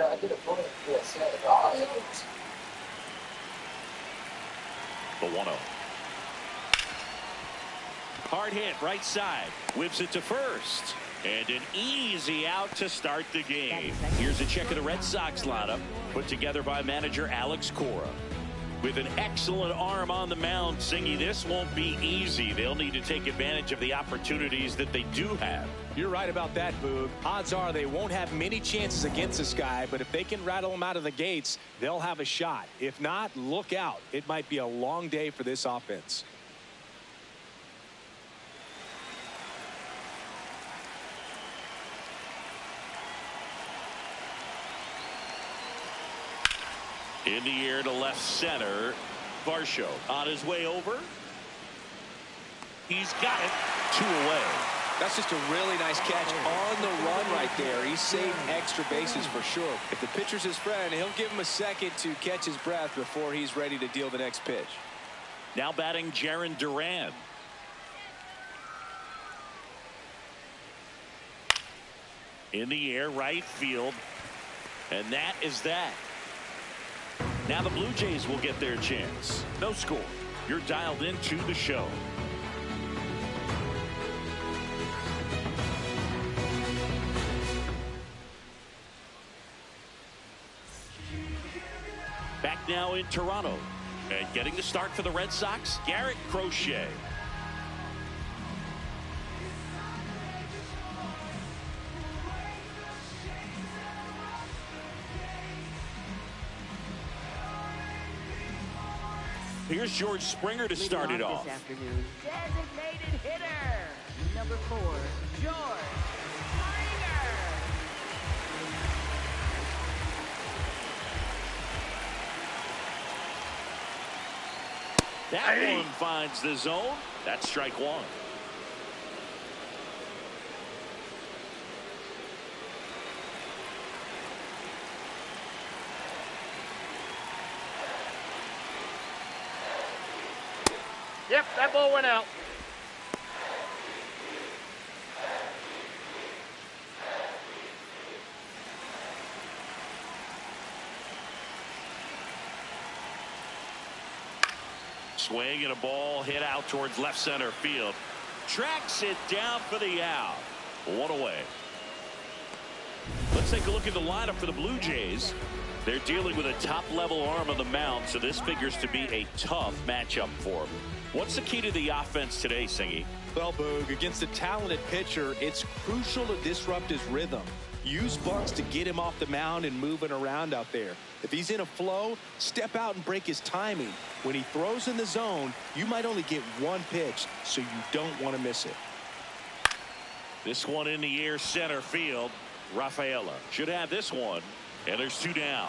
I did a photo for a set about The 1-0. Hard hit right side. Whips it to first. And an easy out to start the game. Here's a check of the Red Sox lineup put together by manager Alex Cora. With an excellent arm on the mound, Singy, this won't be easy. They'll need to take advantage of the opportunities that they do have. You're right about that, Boog. Odds are they won't have many chances against this guy, but if they can rattle him out of the gates, they'll have a shot. If not, look out. It might be a long day for this offense. In the air to left center. Varsho on his way over. He's got it. 2 away. That's just a really nice catch on the run right there. He's saved extra bases for sure. If the pitcher's his friend, he'll give him a second to catch his breath before he's ready to deal the next pitch. Now batting Jarren Duran. In the air right field. And that is that. Now the Blue Jays will get their chance. No score. You're dialed into the show. Back now in Toronto. And getting the start for the Red Sox, Garrett Crochet. Here's George Springer to start it off. This afternoon, designated hitter, number 4, George Springer. That one finds the zone. That's strike 1. Yep, that ball went out. Swing and a ball hit out towards left center field. Tracks it down for the out. 1 away. Let's take a look at the lineup for the Blue Jays. They're dealing with a top-level arm on the mound, so this figures to be a tough matchup for them. What's the key to the offense today, Singy? Well, Boog, against a talented pitcher, it's crucial to disrupt his rhythm. Use bunts to get him off the mound and moving around out there. If he's in a flow, step out and break his timing. When he throws in the zone, you might only get 1 pitch, so you don't want to miss it. This one in the air center field. Rafaela should have this one, and there's 2 down.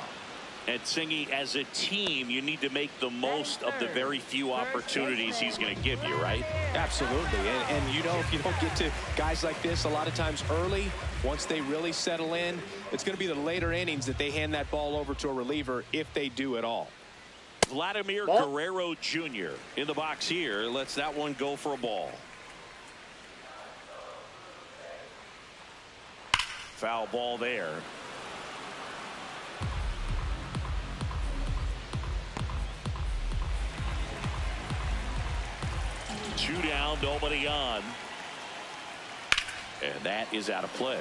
And Singy, as a team, you need to make the most of the very few opportunities he's going to give you, right? Absolutely. And you know, if you don't get to guys like this a lot of times early, once they really settle in, it's going to be the later innings that they hand that ball over to a reliever, if they do at all. Vladimir Guerrero Jr. in the box here. Lets that one go for a ball. Foul ball there. Two down, nobody on. And that is out of play.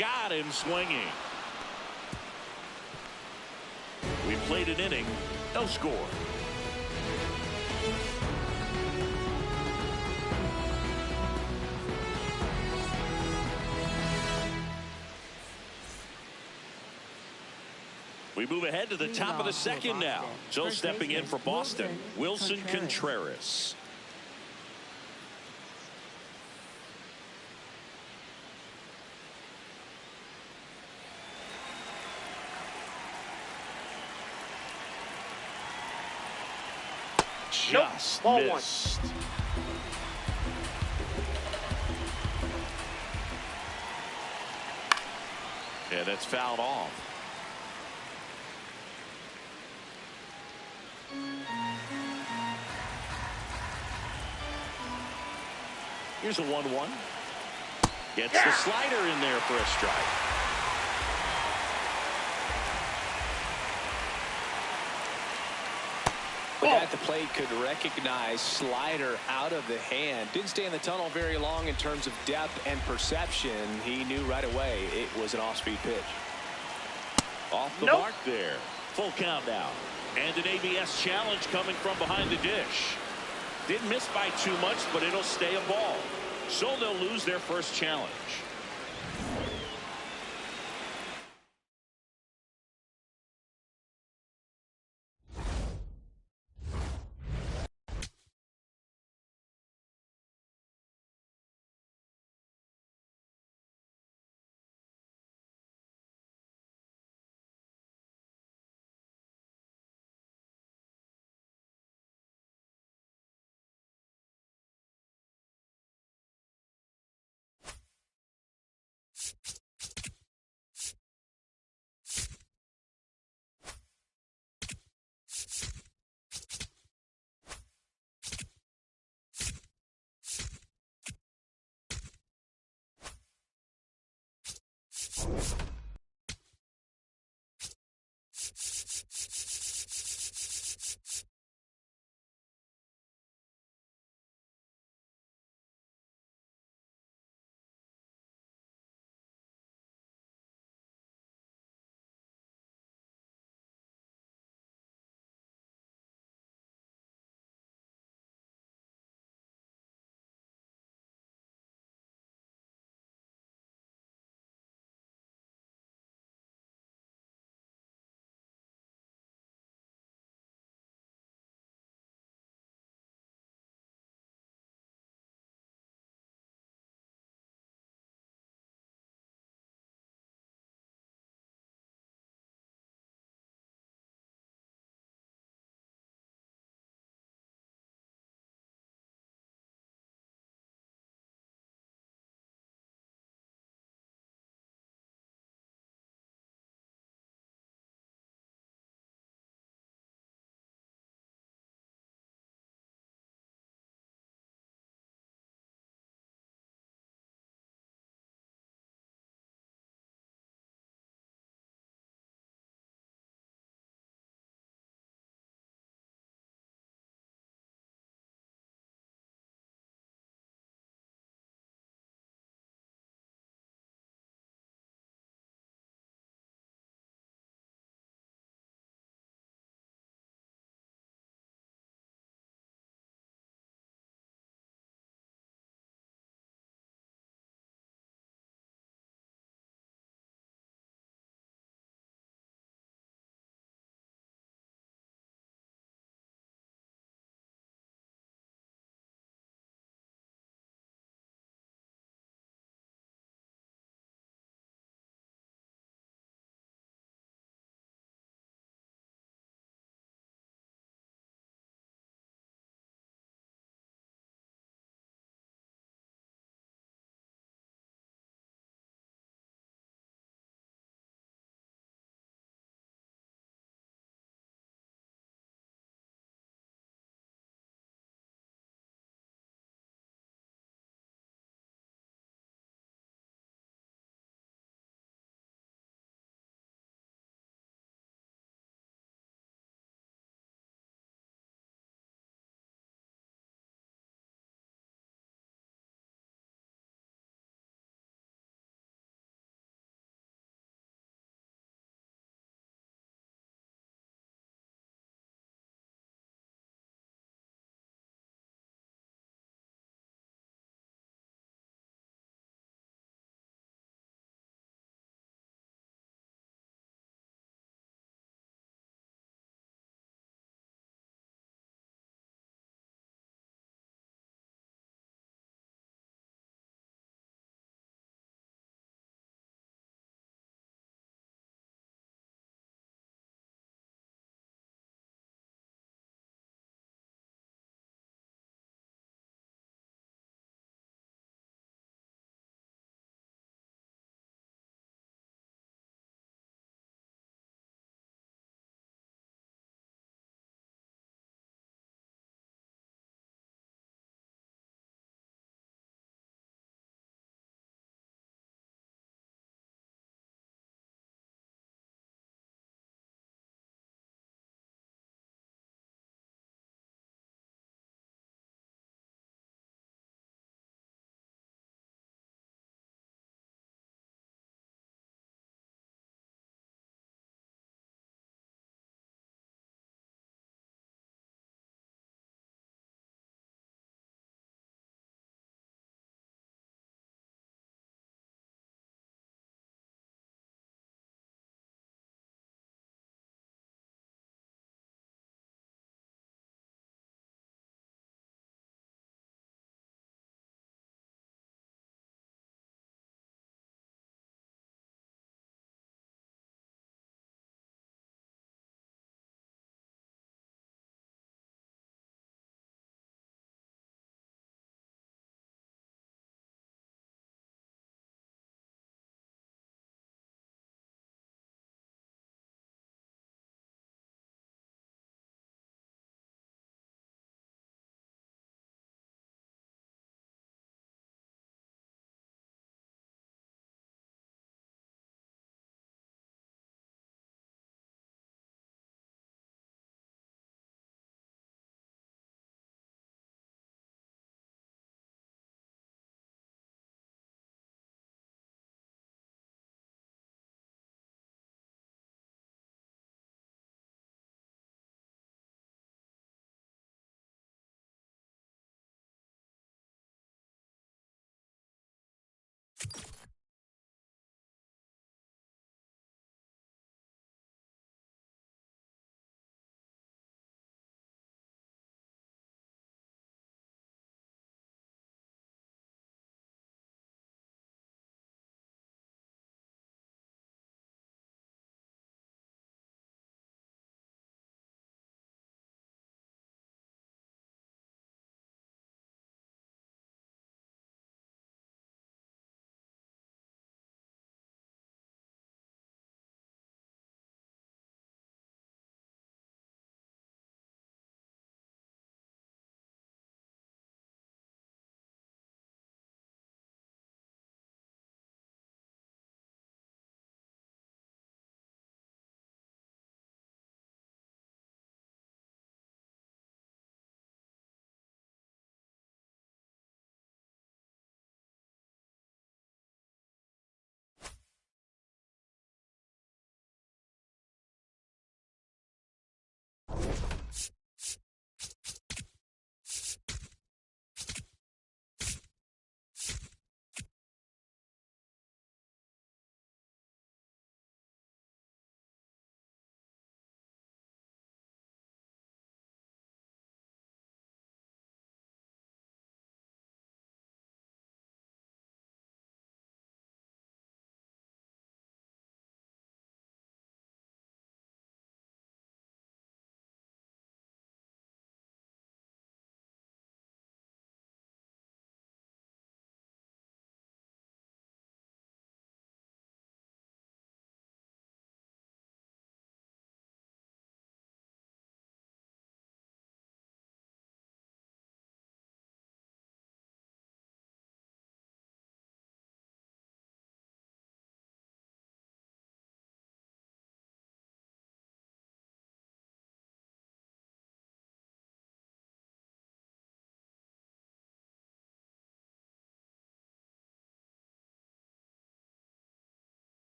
Got him swinging. We played an inning, no score. We move ahead to the top of the second now. So stepping in for Boston, Wilson Contreras. Just missed. And that's fouled off. Here's a 1-1. Gets the slider in there for a strike. The guy at the plate could recognize slider out of the hand. Didn't stay in the tunnel very long in terms of depth and perception. He knew right away it was an off-speed pitch. Off the mark there. Full count now. And an ABS challenge coming from behind the dish. Didn't miss by too much, but it'll stay a ball. So they'll lose their first challenge.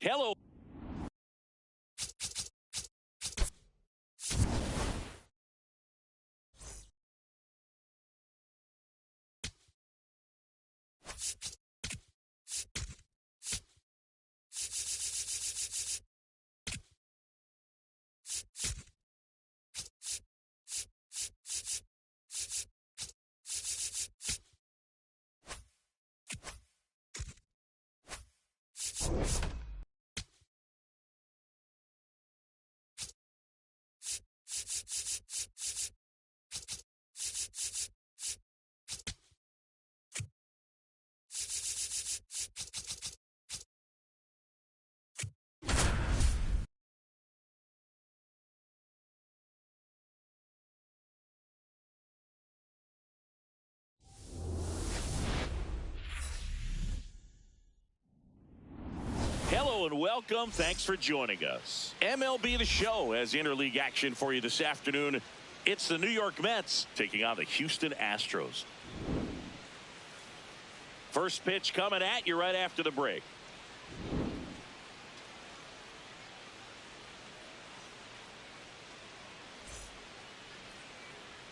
Hello. Hello and welcome. Thanks for joining us. MLB The Show has interleague action for you this afternoon. It's the New York Mets taking on the Houston Astros. First pitch coming at you right after the break.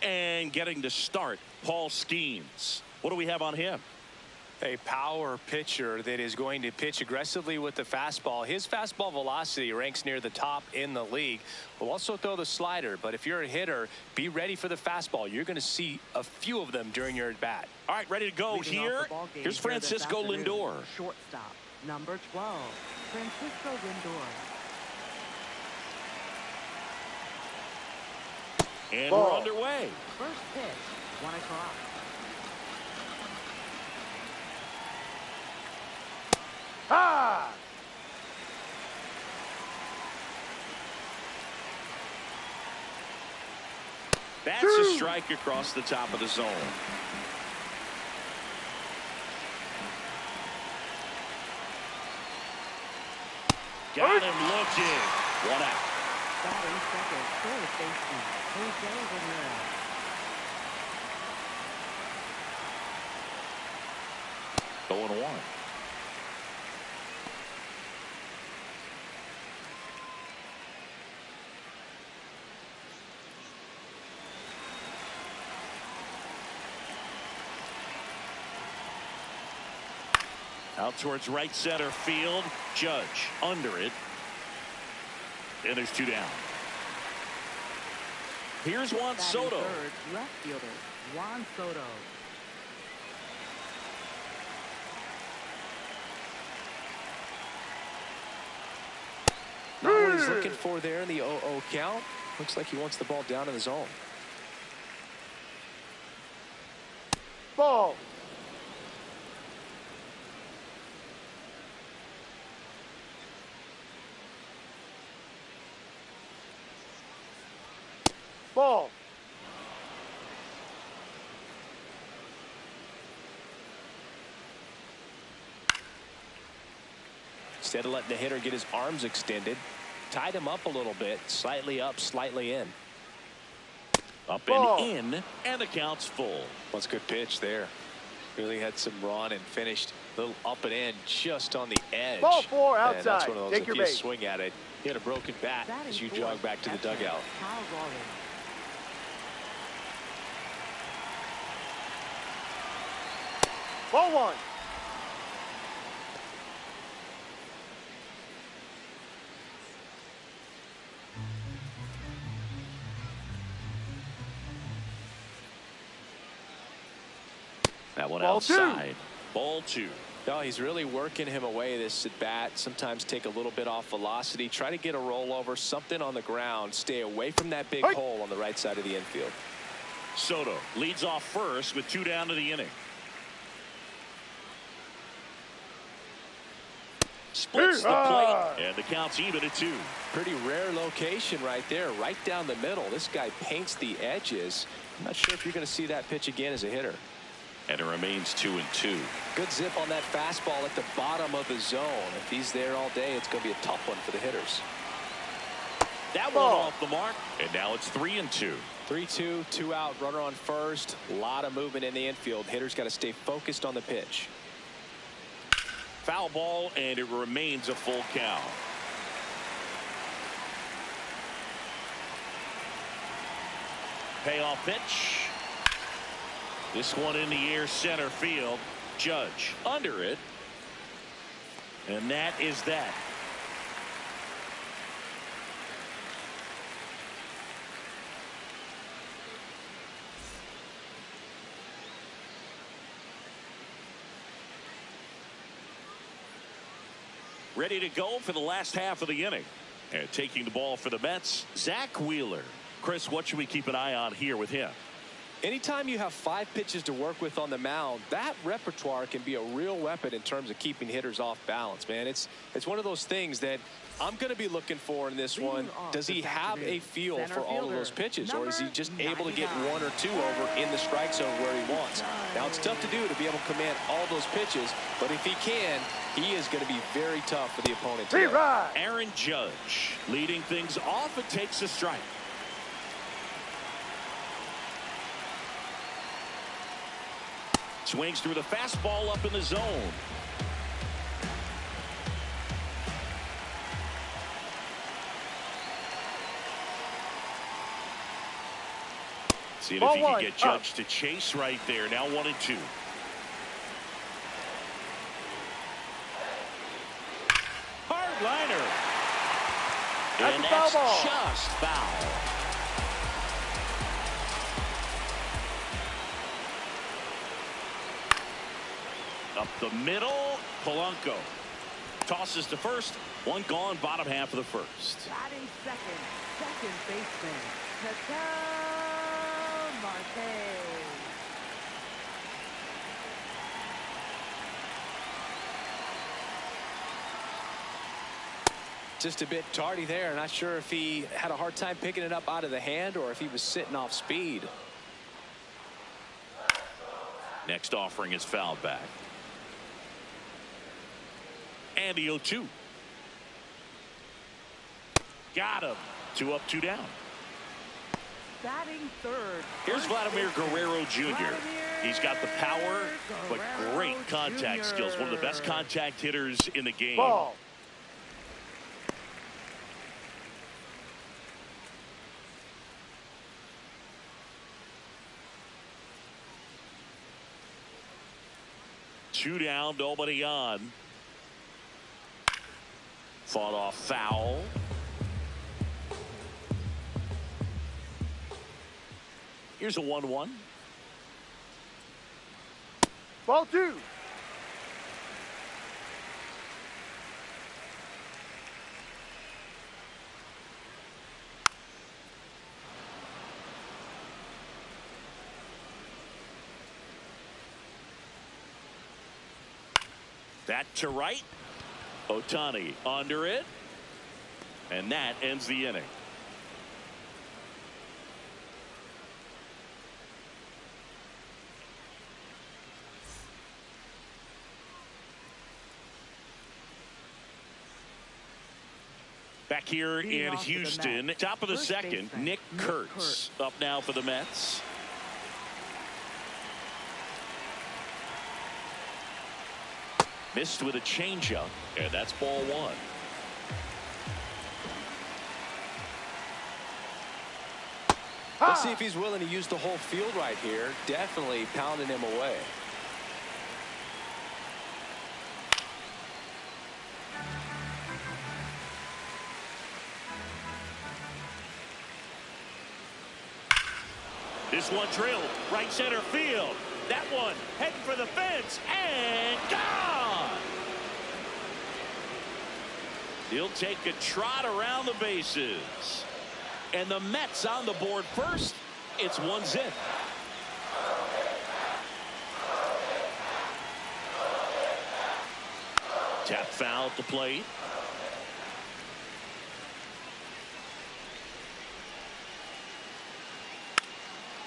And getting to start, Paul Skeens. What do we have on him? A power pitcher that is going to pitch aggressively with the fastball. His fastball velocity ranks near the top in the league. Will also throw the slider, but if you're a hitter, be ready for the fastball. You're going to see a few of them during your at bat. All right, ready to go here. Here's Francisco Lindor. Shortstop, number 12, Francisco Lindor. And we're underway. First pitch, 1 o'clock. Ah! That's a strike across the top of the zone. Got him looking. 1 out. Batting second, third baseman, Jose Ramirez. 0-1. Out towards right center field. Judge under it. And there's 2 down. Here's Juan Soto. Third, left fielder, Juan Soto. Not what he's looking for there in the 0-0 count. Looks like he wants the ball down in the zone. Ball. Ball. Instead of letting the hitter get his arms extended, tied him up a little bit, slightly up, slightly in. Up Ball. and in, and the count's full. That's a good pitch there. Really had some run and finished a little up and in just on the edge. Ball 4 And that's outside. one of those, Take if your you base. swing at it, you had a broken bat as you Batting jog fourth, back to the catcher, dugout. Kyle Raleigh. Ball 1. That one Ball outside. Ball 2. No, he's really working him away this at bat. Sometimes take a little bit off velocity. Try to get a rollover, something on the ground. Stay away from that big hole on the right side of the infield. Soto leads off first with 2 down to the inning. Splits the plate, and the count's even at 2. Pretty rare location right there, right down the middle. This guy paints the edges. I'm not sure if you're going to see that pitch again as a hitter. And it remains 2-2. Good zip on that fastball at the bottom of the zone. If he's there all day, it's going to be a tough one for the hitters. That one off the mark, and now it's 3-2. 3-2, 2 out, runner on first. A lot of movement in the infield. Hitters got to stay focused on the pitch. Foul ball, and it remains a full count. Payoff pitch. This one in the air, center field. Judge under it. And that is that. Ready to go for the last half of the inning. And taking the ball for the Mets, Zach Wheeler. Chris, what should we keep an eye on here with him? Anytime you have 5 pitches to work with on the mound, that repertoire can be a real weapon in terms of keeping hitters off balance, man. It's one of those things that I'm going to be looking for in this one. Does he have a feel for all of those pitches, or is he just able to get 1 or 2 over in the strike zone where he wants? Now, it's tough to do to be able to command all those pitches, but if he can, he is going to be very tough for the opponent today. Aaron Judge leading things off. It takes a strike. Swings through the fastball up in the zone. Seeing if he can get Judge to chase right there. Now 1-2. Hard liner. And that's just foul. Up the middle, Polanco tosses to first. 1 gone, bottom half of the first. Batting second baseman, Ketel Marte. Just a bit tardy there. Not sure if he had a hard time picking it up out of the hand or if he was sitting off speed. Next offering is fouled back. And the 0-2. Got him. 2 up, 2 down. Batting third. Here's Vladimir Guerrero Jr. Vladimir He's got the power, but great contact Jr. skills. One of the best contact hitters in the game. Ball. 2 down, nobody on. Fought off foul. Here's a 1-1. Ball 2. That to right. Ohtani under it. And that ends the inning. Back here in Houston, top of the second, Nick Kurtz up now for the Mets. Missed with a changeup, and that's ball 1. Let's see if he's willing to use the whole field right here. Definitely pounding him away. This one drilled right center field. That one heading for the fence and gone. He'll take a trot around the bases. And the Mets on the board first. It's 1-0. Tap foul at the plate.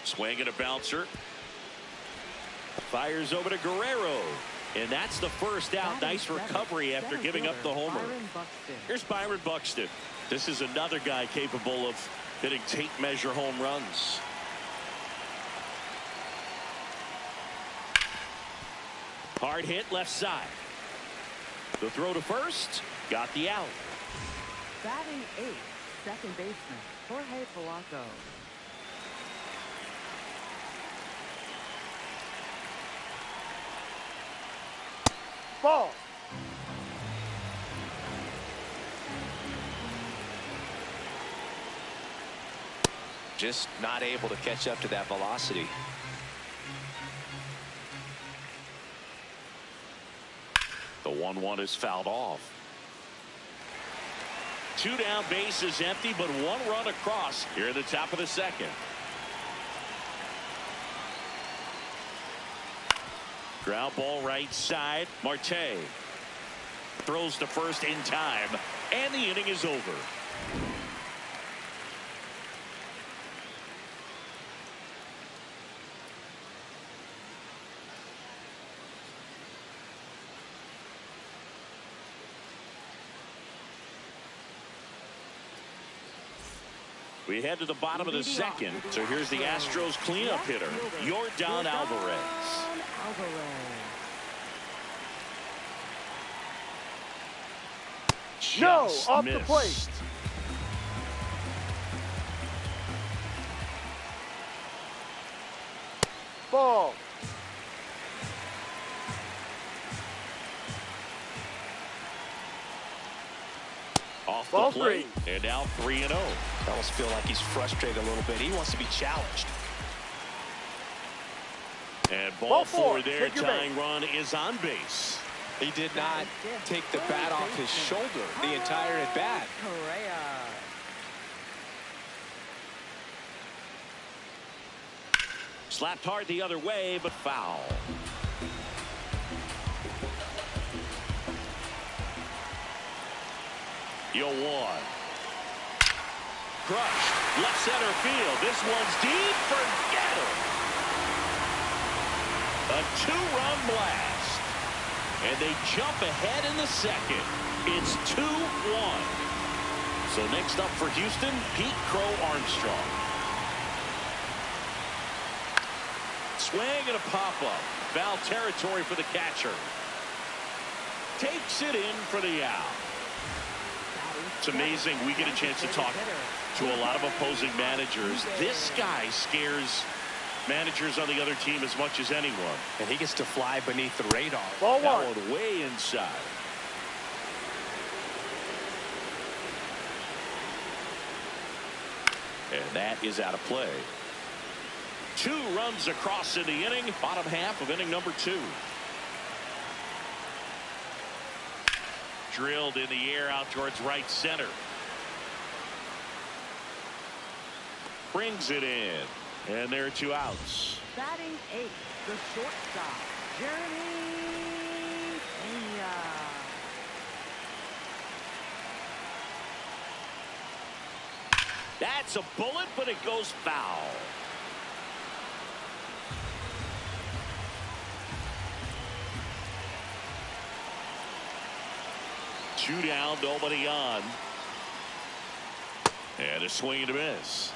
Swing and a bouncer. Fires over to Guerrero. And that's the first out. Nice recovery after giving up the homer. Here's Byron Buxton. This is another guy capable of hitting tape measure home runs. Hard hit left side. The throw to first. Got the out. Batting 8th, second baseman, Jorge Polanco. Ball. Just not able to catch up to that velocity. The 1-1 is fouled off. 2 down, bases empty, but 1 run across here at the top of the second. Ground ball right side. Marte throws to first in time, and the inning is over. We head to the bottom of the second. So here's the Astros cleanup hitter, Yordan Alvarez. No, Just off missed. the plate. Ball. Off Ball the plate. And now 3-0. I almost feel like he's frustrated a little bit. He wants to be challenged. And Ball ball 4. 4 there. Take your Tying base. run is on base. He did not take the bat off his shoulder the entire at bat. Correa. Slapped hard the other way, but foul. Yo, 1. Crushed. Left center field. This one's deep. Forget it. A 2-run blast. And they jump ahead in the second. It's 2-1. So next up for Houston, Pete Crow Armstrong. Swing and a pop-up. Foul territory for the catcher. Takes it in for the out. It's amazing. We get a chance to talk to a lot of opposing managers. This guy scares managers on the other team as much as anyone. And he gets to fly beneath the radar. Ball That one. one way inside. And that is out of play. 2 runs across in the inning, bottom half of inning number 2. Drilled in the air out towards right center. Brings it in. And there are 2 outs. Batting 8, the shortstop, Jeremy Pena. That's a bullet, but it goes foul. Two down, nobody on. And a swing and a miss.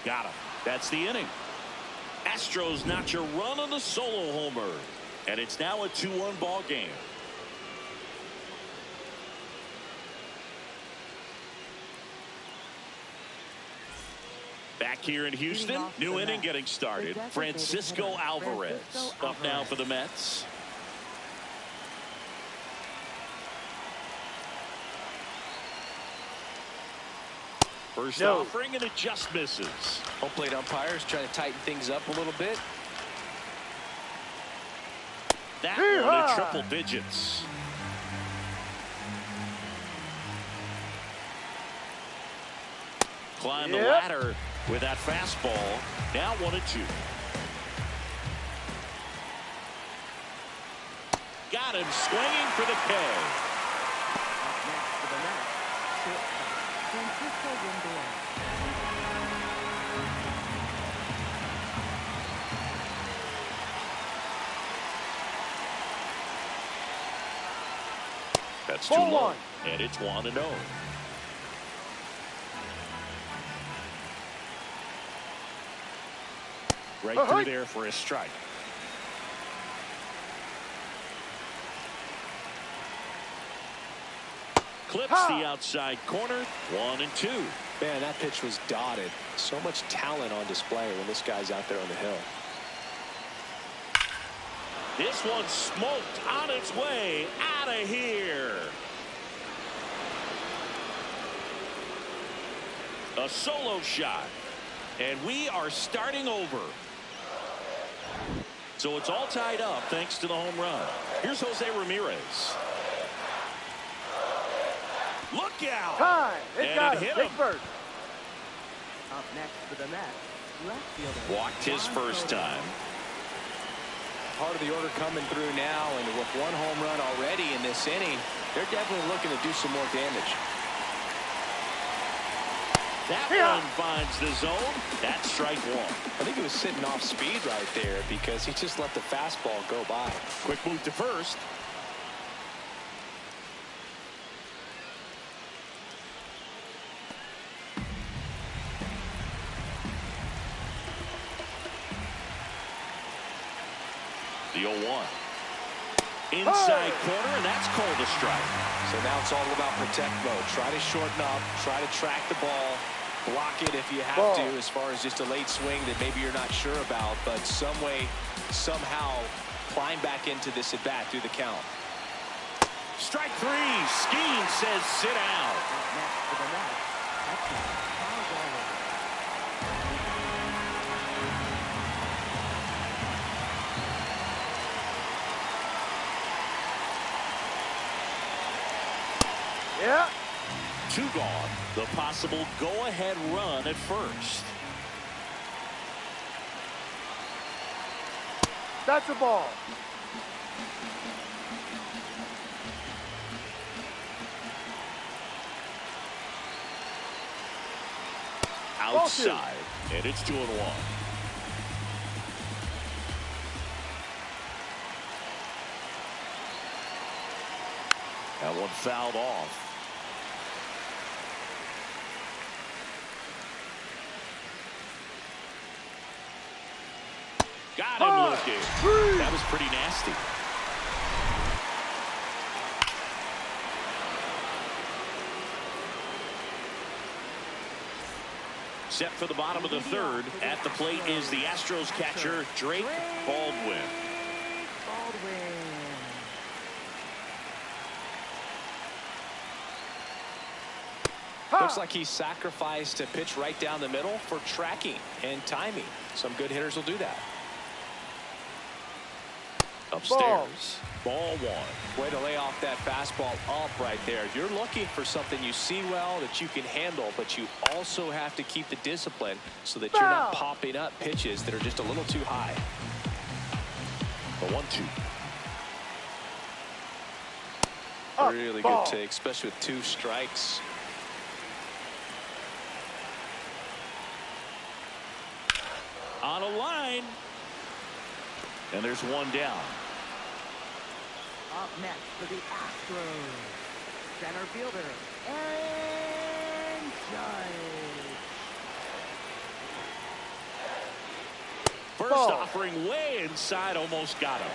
Got him. That's the inning. Astros notch a run on the solo homer. And it's now a 2-1 ball game. Back here in Houston, new inning getting started. Francisco Alvarez up now for the Mets. First offering, and it just misses. Home plate umpires trying to tighten things up a little bit. That one in triple digits. Climb the ladder with that fastball. Now 1-2. Got him swinging for the K. Up next for the Mets, shortstop, Francisco Lindor. That's 2-1, and it's 1-0. Right through there for a strike. Clips the outside corner. 1-2. Man, that pitch was dotted. So much talent on display when this guy's out there on the hill. This one smoked on its way out of here. A solo shot. And we are starting over. So it's all tied up thanks to the home run. Here's Jose Ramirez. Look out. Time. And it hit him. First. Up next for the Mets, left fielder. Walked his first time. Part of the order coming through now, and with 1 home run already in this inning, they're definitely looking to do some more damage. That one finds the zone. That's strike 1. I think he was sitting off speed right there because he just let the fastball go by. Quick move to first. The 0-1. Inside corner, and that's called a strike. So now it's all about protect mode. Try to shorten up, try to track the ball, block it if you have to, as far as just a late swing that maybe you're not sure about, but some way, somehow climb back into this at bat through the count. Strike 3. Skeen says sit down. Up next for the Mets, catcher, Kyle Gallagher. Yeah. 2 gone. The possible go-ahead run at first. That's a ball. Outside, and it's 2-1. That one fouled off. Got him looking. That was pretty nasty. Set for the bottom of the third. At the plate is the Astros catcher, Drake Baldwin. Looks like he sacrificed a pitch right down the middle for tracking and timing. Some good hitters will do that. Upstairs. Ball one. Way to lay off that fastball up right there. You're looking for something you see well that you can handle, but you also have to keep the discipline so that you're not popping up pitches that are just a little too high. The 1-2. Really good take, especially with 2 strikes. On a line. And there's one down. Up next for the Astros, center fielder, Aaron Judge. First offering way inside, almost got him.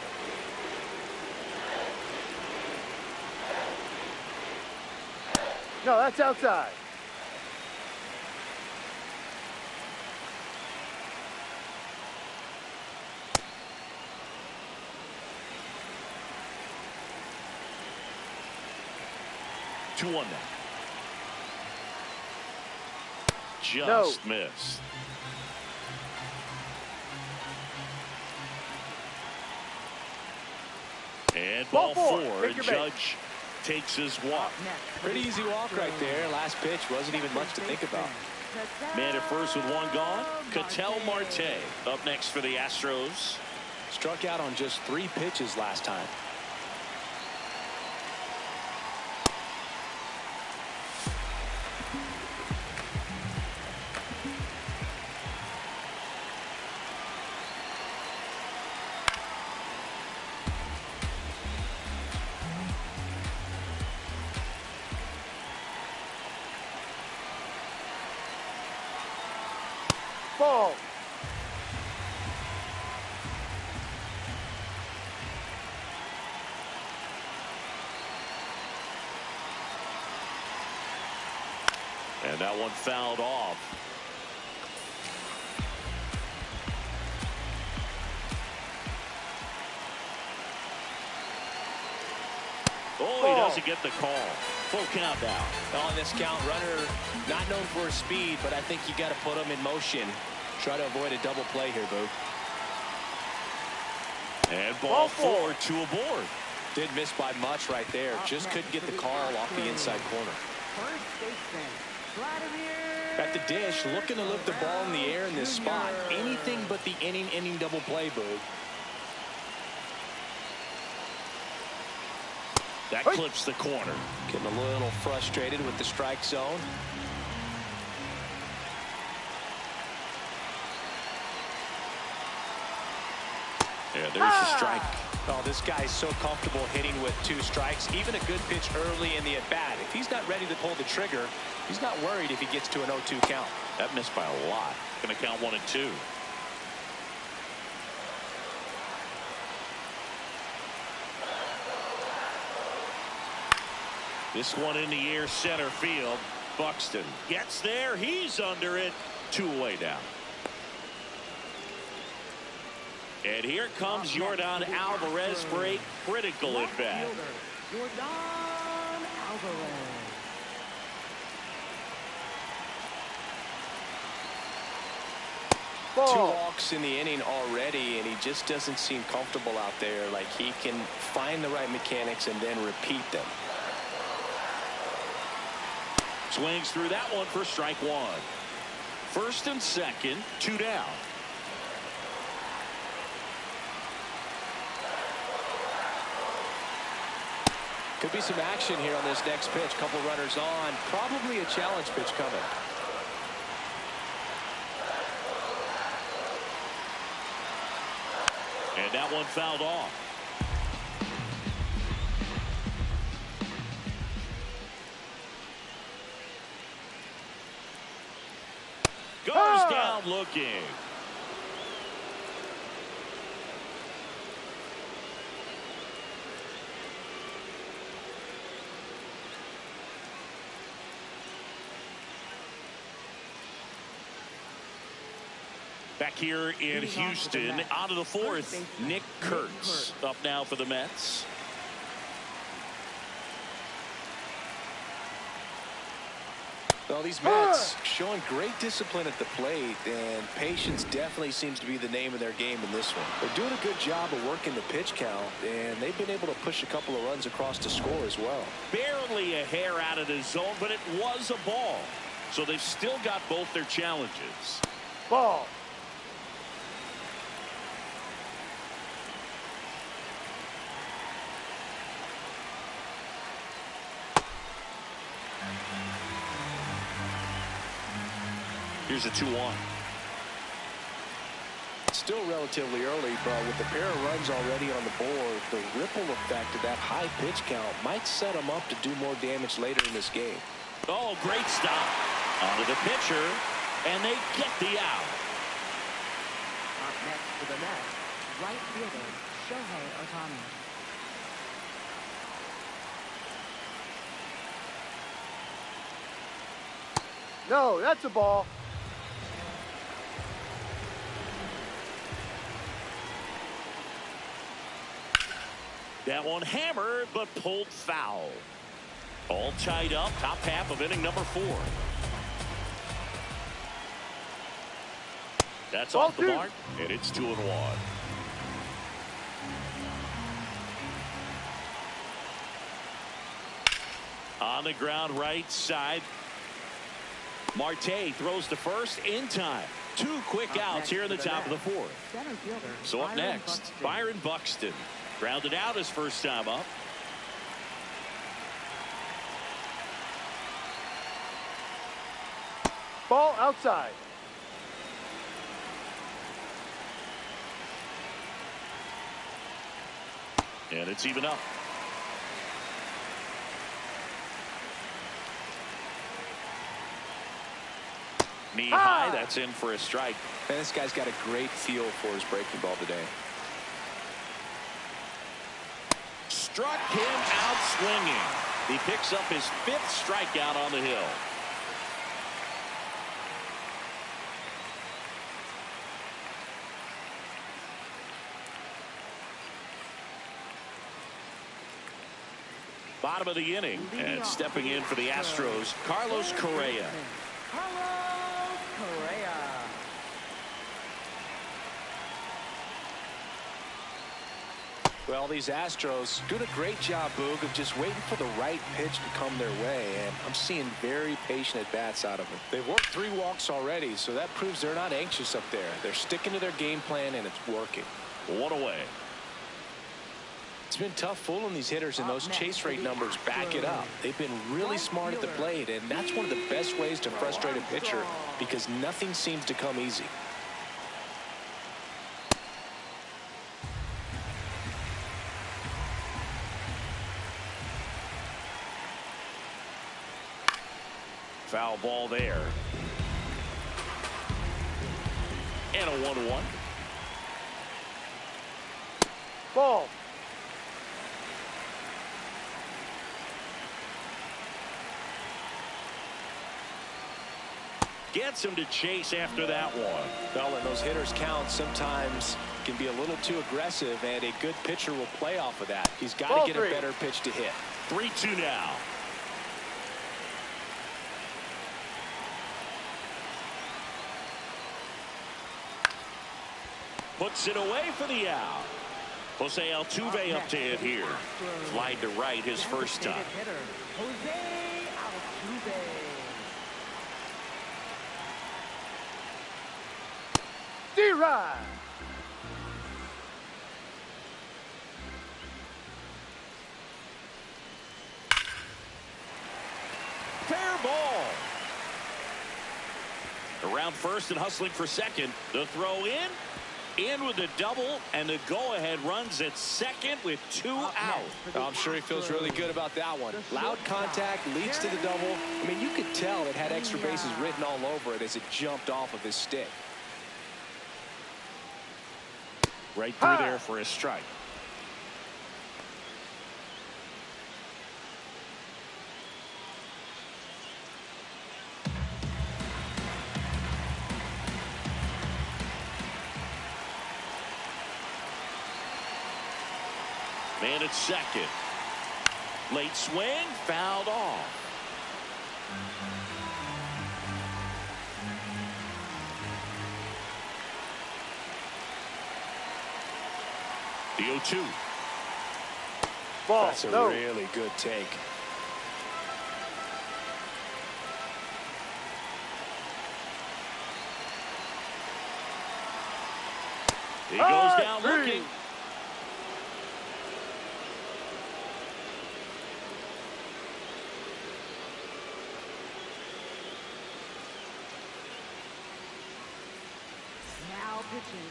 No, that's outside. One now. Just missed. And ball four. Judge takes his walk. Pretty easy walk right there. Last pitch wasn't even much to think about. Man at first with one gone. Ketel Marte up next for the Astros. Struck out on just 3 pitches last time. Ball. And that one fouled off. Oh, he doesn't get the call. Full count now. On this count, runner not known for his speed, but I think you got to put him in motion. Try to avoid a double play here, Boo. And ball 4, 2 aboard. Didn't miss by much right there. Just couldn't get the call off the inside corner. First baseman, Vladimir. At the dish, looking to lift the ball in the air in this spot. Anything but the inning double play, Boo. That clips the corner. Getting a little frustrated with the strike zone. Yeah, there's the strike. Oh, this guy's so comfortable hitting with 2 strikes. Even a good pitch early in the at-bat. If he's not ready to pull the trigger, he's not worried if he gets to an 0-2 count. That missed by a lot. Going to count 1 and 2. This one in the air, center field. Buxton gets there. He's under it. 2 away now. And here comes Yordan Alvarez for a critical at bat. Yordan Alvarez. Ball. 2 walks in the inning already, and he just doesn't seem comfortable out there. Like he can find the right mechanics and then repeat them. Swings through that one for strike 1. First and second, 2 down. Could be some action here on this next pitch. Couple runners on. Probably a challenge pitch coming. And that one fouled off. Goes down looking. Back here in Houston, on to the fourth, Nick Kurtz up now for the Mets. Well, these Mets showing great discipline at the plate, and patience definitely seems to be the name of their game in this one. They're doing a good job of working the pitch count, and they've been able to push a couple of runs across to score as well. Barely a hair out of the zone, but it was a ball. So they've still got both their challenges. Ball. Here's a 2-1. Still relatively early, but with a pair of runs already on the board, the ripple effect of that high pitch count might set them up to do more damage later in this game. Oh, great stop. Onto the pitcher, and they get the out. Up next for the Mets, right fielder Shohei Ohtani. No, that's a ball. That one hammered, but pulled foul. All tied up, top half of inning number 4. That's off the mark, and it's 2-1. On the ground right side. Marte throws to first in time. 2 quick outs here in the top of the 4th. So up next, Byron Buxton. Grounded out his first time up. Ball outside. And it's even up. Knee high, that's in for a strike. And this guy's got a great feel for his breaking ball today. Struck him out swinging. He picks up his 5th strikeout on the hill. Bottom of the inning, and stepping in for the Astros, Carlos Correa. Carlos Correa. Well, these Astros doing a great job, Boog, of just waiting for the right pitch to come their way, and I'm seeing very patient at-bats out of them. They've worked 3 walks already, so that proves they're not anxious up there. They're sticking to their game plan, and it's working. 1 away. It's been tough fooling these hitters, and those chase rate numbers back it up. They've been really smart at the plate, and that's one of the best ways to frustrate a pitcher because nothing seems to come easy. Foul ball there. And a 1-1. Ball. Gets him to chase after that one. Well, and those hitters count sometimes can be a little too aggressive, and a good pitcher will play off of that. He's got to get a better pitch to hit. 3-2 now. Puts it away for the out. Jose Altuve up to hit here. Flied to right his first time. Jose Altuve. D-Rod. Fair ball. Around first and hustling for second. The throw in with a double, and the go-ahead runs at second with 2 out. I'm sure he feels really good about that one. Loud contact leads to the double. I mean, you could tell it had extra bases written all over it as it jumped off of his stick. Right through there for a strike. Man at second. Late swing, fouled off. The 0-2. Ball. That's a no. really good take. He goes down looking.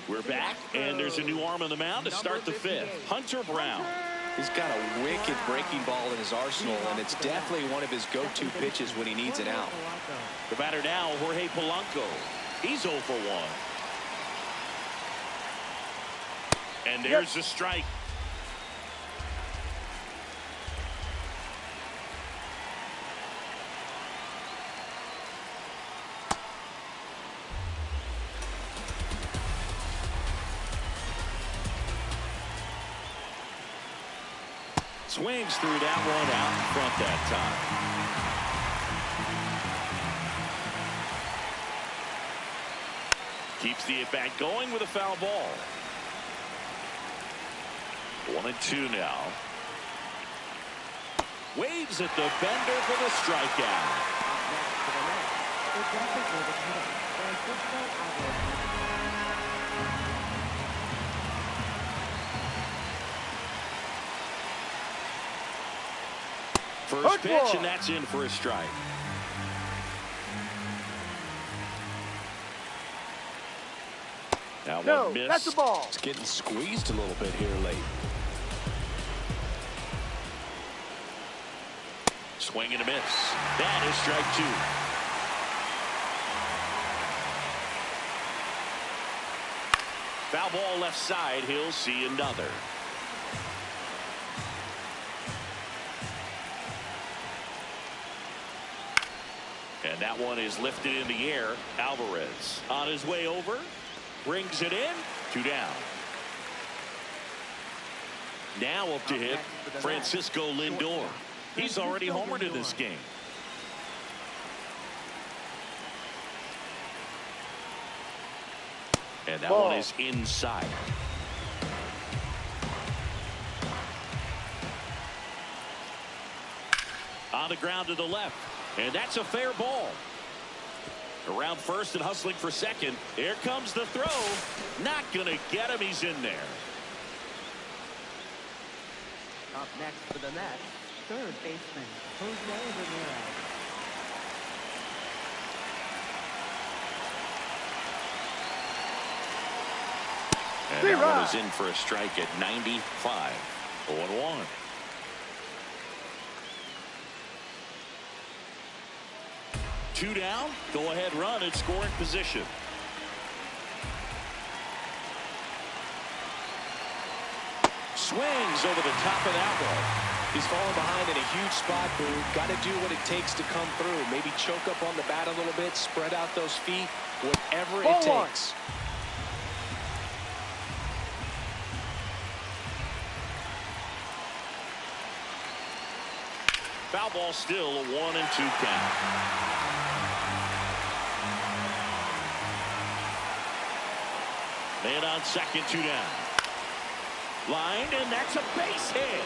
We're back, and there's a new arm on the mound to start the fifth. Hunter Brown. He's got a wicked breaking ball in his arsenal, and it's definitely one of his go-to pitches when he needs an out. The batter now, Jorge Polanco. He's 0 for 1. And there's the strike. Swings through that one out in front that time. Keeps the at-bat going with a foul ball. 1-2 now. Waves at the bender for the strikeout. First pitch, and that's in for a strike. Now one miss. That's a ball. It's getting squeezed a little bit here late. Swing and a miss. That is strike 2. Foul ball left side. He'll see another. And that one is lifted in the air. Alvarez on his way over. Brings it in. 2 down. Now up to hit Francisco Lindor. He's already homered in this game. And that one is inside. On the ground to the left. And that's a fair ball. Around first and hustling for second. Here comes the throw. Not going to get him. He's in there. Up next for the Mets, third baseman, Jose Ramirez. And that one is in for a strike at 95. 0-1. Two down. Go ahead run in scoring position. Swings over the top of that one. He's falling behind in a huge spot, Boo. Got to do what it takes to come through. Maybe choke up on the bat a little bit, spread out those feet, whatever it takes. Foul ball still a 1-2 count. Man on second, 2 down. Line, and that's a base hit.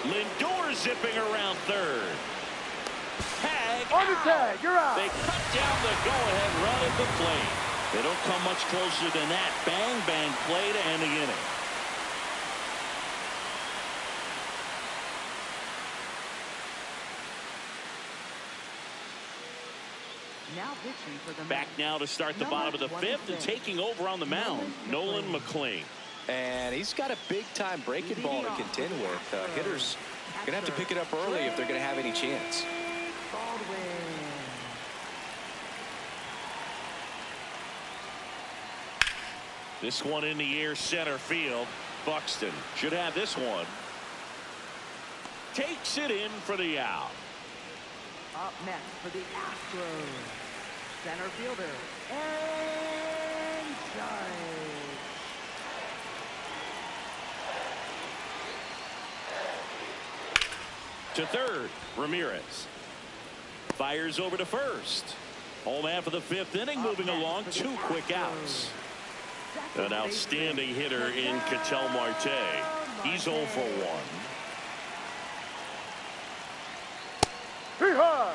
Lindor zipping around third. Tag. On the tag, you're out. They cut down the go-ahead run at the plate. They don't come much closer than that. Bang, bang play to end the inning. Now pitching for the Back now to start the bottom of the fifth and taking over on the mound, Nolan McLean. And he's got a big-time breaking ball to contend with. Hitters going to have to pick it up early if they're going to have any chance. This one in the air, center field. Buxton should have this one. Takes it in for the out. Up next for the Astros, center fielder, Aaron Judge. to third. Ramirez fires over to first. Home half of the fifth inning, moving along. 2 quick outs. An outstanding hitter in Ketel Marte. He's 0 for 1. Hee-haw!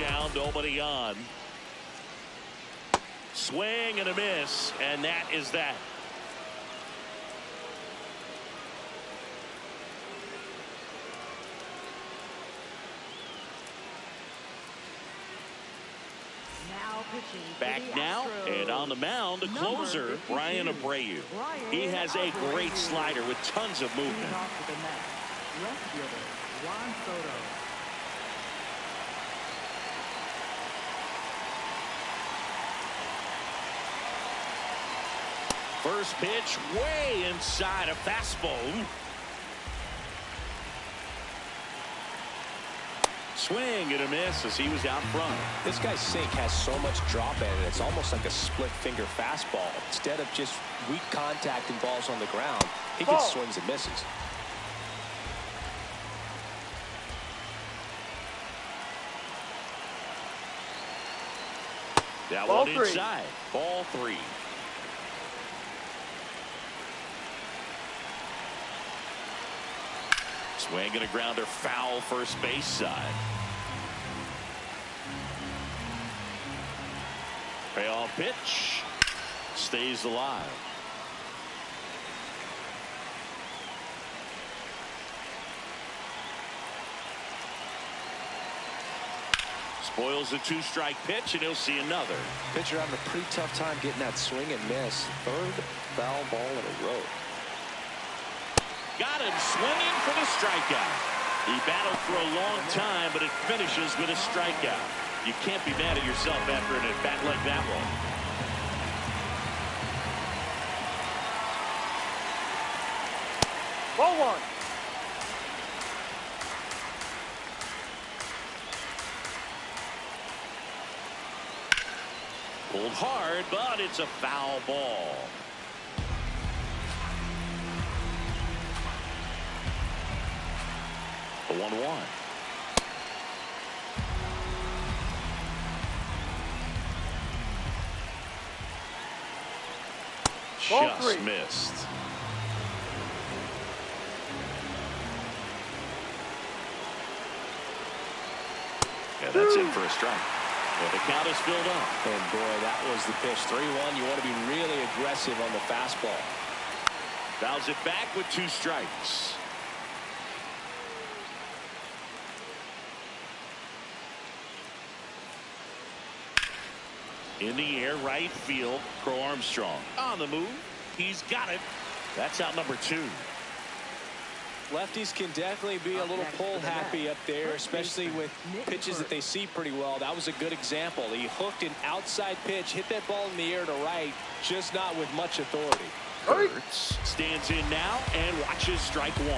Down, nobody on. Swing and a miss, and that is that. Now pitching for Back the now, Astros. and on the mound, the Number closer, 52, Brian Abreu. He Brian has a great Abreu. slider with tons of Leading movement. off with the Mets, left fielder Juan Soto. First pitch way inside a fastball. Swing and a miss as he was out front. This guy's sink has so much drop in it. It's almost like a split finger fastball. Instead of just weak contact and balls on the ground, he gets swings and misses. That Ball one 3. inside. Ball 3. Swing and a grounder foul first base side. Payoff pitch. Stays alive. Spoils a 2-strike pitch, and he'll see another. Pitcher having a pretty tough time getting that swing and miss. Third foul ball in a row. Got him swinging for the strikeout. He battled for a long time, but it finishes with a strikeout. You can't be mad at yourself after an at-bat like that one. Ball 1. Pulled hard, but it's a foul ball. The 1-1. Ball Just 3. missed. Yeah, that's in for a strike. Well, the count is filled up. And boy, that was the pitch. 3-1. You want to be really aggressive on the fastball. Fouls it back with 2 strikes. In the air, right field. Crow Armstrong on the move. He's got it. That's out number 2. Lefties can definitely be a little pull happy up there, especially with pitches that they see pretty well. That was a good example. He hooked an outside pitch, hit that ball in the air to right, just not with much authority. Kurtz stands in now and watches strike 1.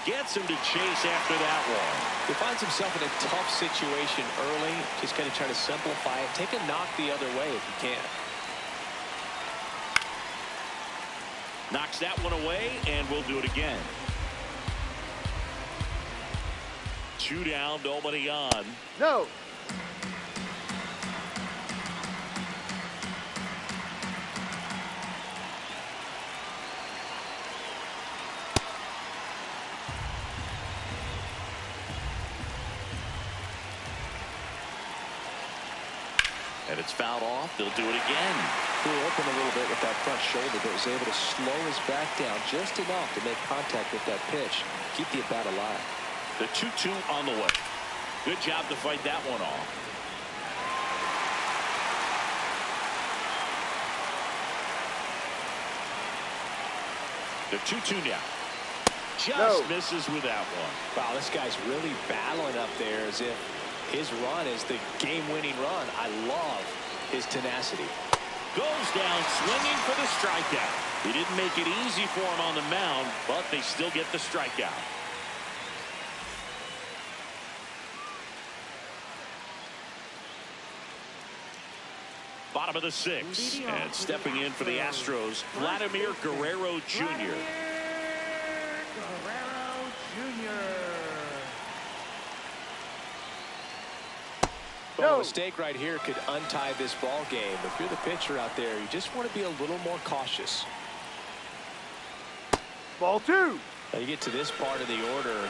Gets him to chase after that one. He finds himself in a tough situation early. Just going to try to simplify it. Take a knock the other way if you can. Knocks that one away, and we'll do it again. 2 down, nobody on. No. And it's fouled off. They'll do it again. Flew open a little bit with that front shoulder, but was able to slow his back down just enough to make contact with that pitch. Keep the at-bat alive. The 2-2 on the way. Good job to fight that one off. The 2-2 now. Just No. misses with that one. Wow, this guy's really battling up there as if his run is the game-winning run. I love his tenacity. Goes down swinging for the strikeout. He didn't make it easy for him on the mound, but they still get the strikeout. Bottom of the 6th, and stepping in for the Astros, Vladimir Guerrero Jr. Guerrero Jr. Well, No. a mistake right here could untie this ball game. If you're the pitcher out there, you just want to be a little more cautious. Ball 2. Now you get to this part of the order.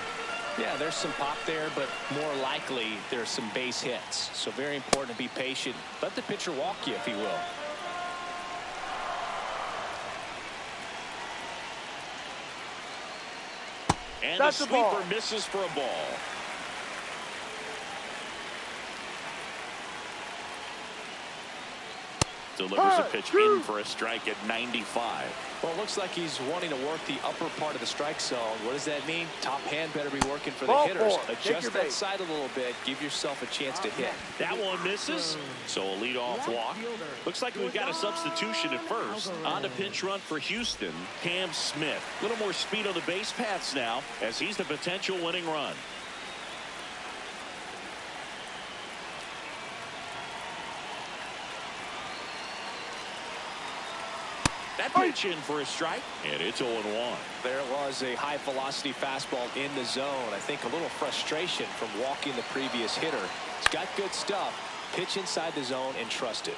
Yeah, there's some pop there, but more likely there's some base hits. So very important to be patient. Let the pitcher walk you, if he will. And That's the a ball. sweeper misses for a ball. Delivers a pitch in for a strike at 95. Well, it looks like he's wanting to work the upper part of the strike zone. What does that mean? Top hand better be working for the Ball hitters. 4. Take Adjust your that base. side a little bit. Give yourself a chance to hit. That one misses, so a leadoff walk. Looks like we've got a substitution at first. On the pinch run for Houston, Cam Smith. A little more speed on the base paths now, as he's the potential winning run. That pitch in for a strike, and it's 0-1. There was a high velocity fastball in the zone. I think a little frustration from walking the previous hitter. He's got good stuff. Pitch inside the zone and trust it.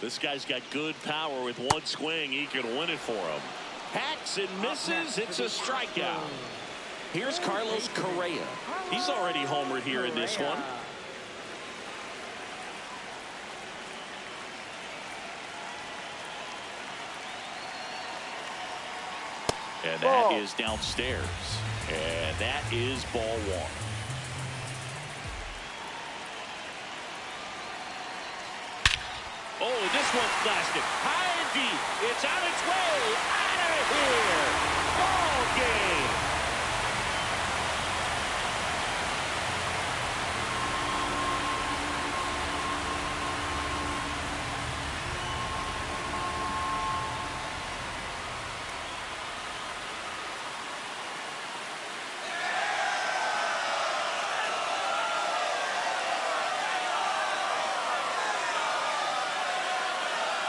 This guy's got good power. With one swing, he can win it for him. Hacks and misses. It's a strikeout. Here's Carlos Correa. He's already homered here in this one. And that is downstairs. And that is ball 1. Oh, this one's blasted. High and deep. It's on its way. Out of here. Ball game.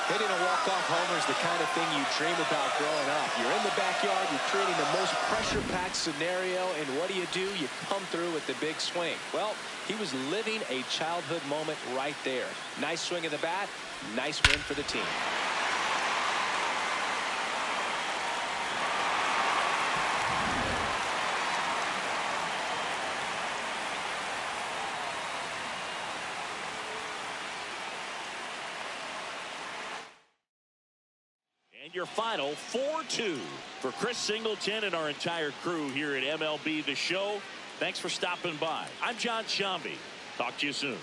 Hitting a walk-off homer is the kind of thing you dream about growing up. You're in the backyard, you're creating the most pressure-packed scenario, and what do? You come through with the big swing. Well, he was living a childhood moment right there. Nice swing of the bat, nice win for the team. And your final 4-2 for Chris Singleton and our entire crew here at MLB The Show. Thanks for stopping by. I'm John Sciambi. Talk to you soon.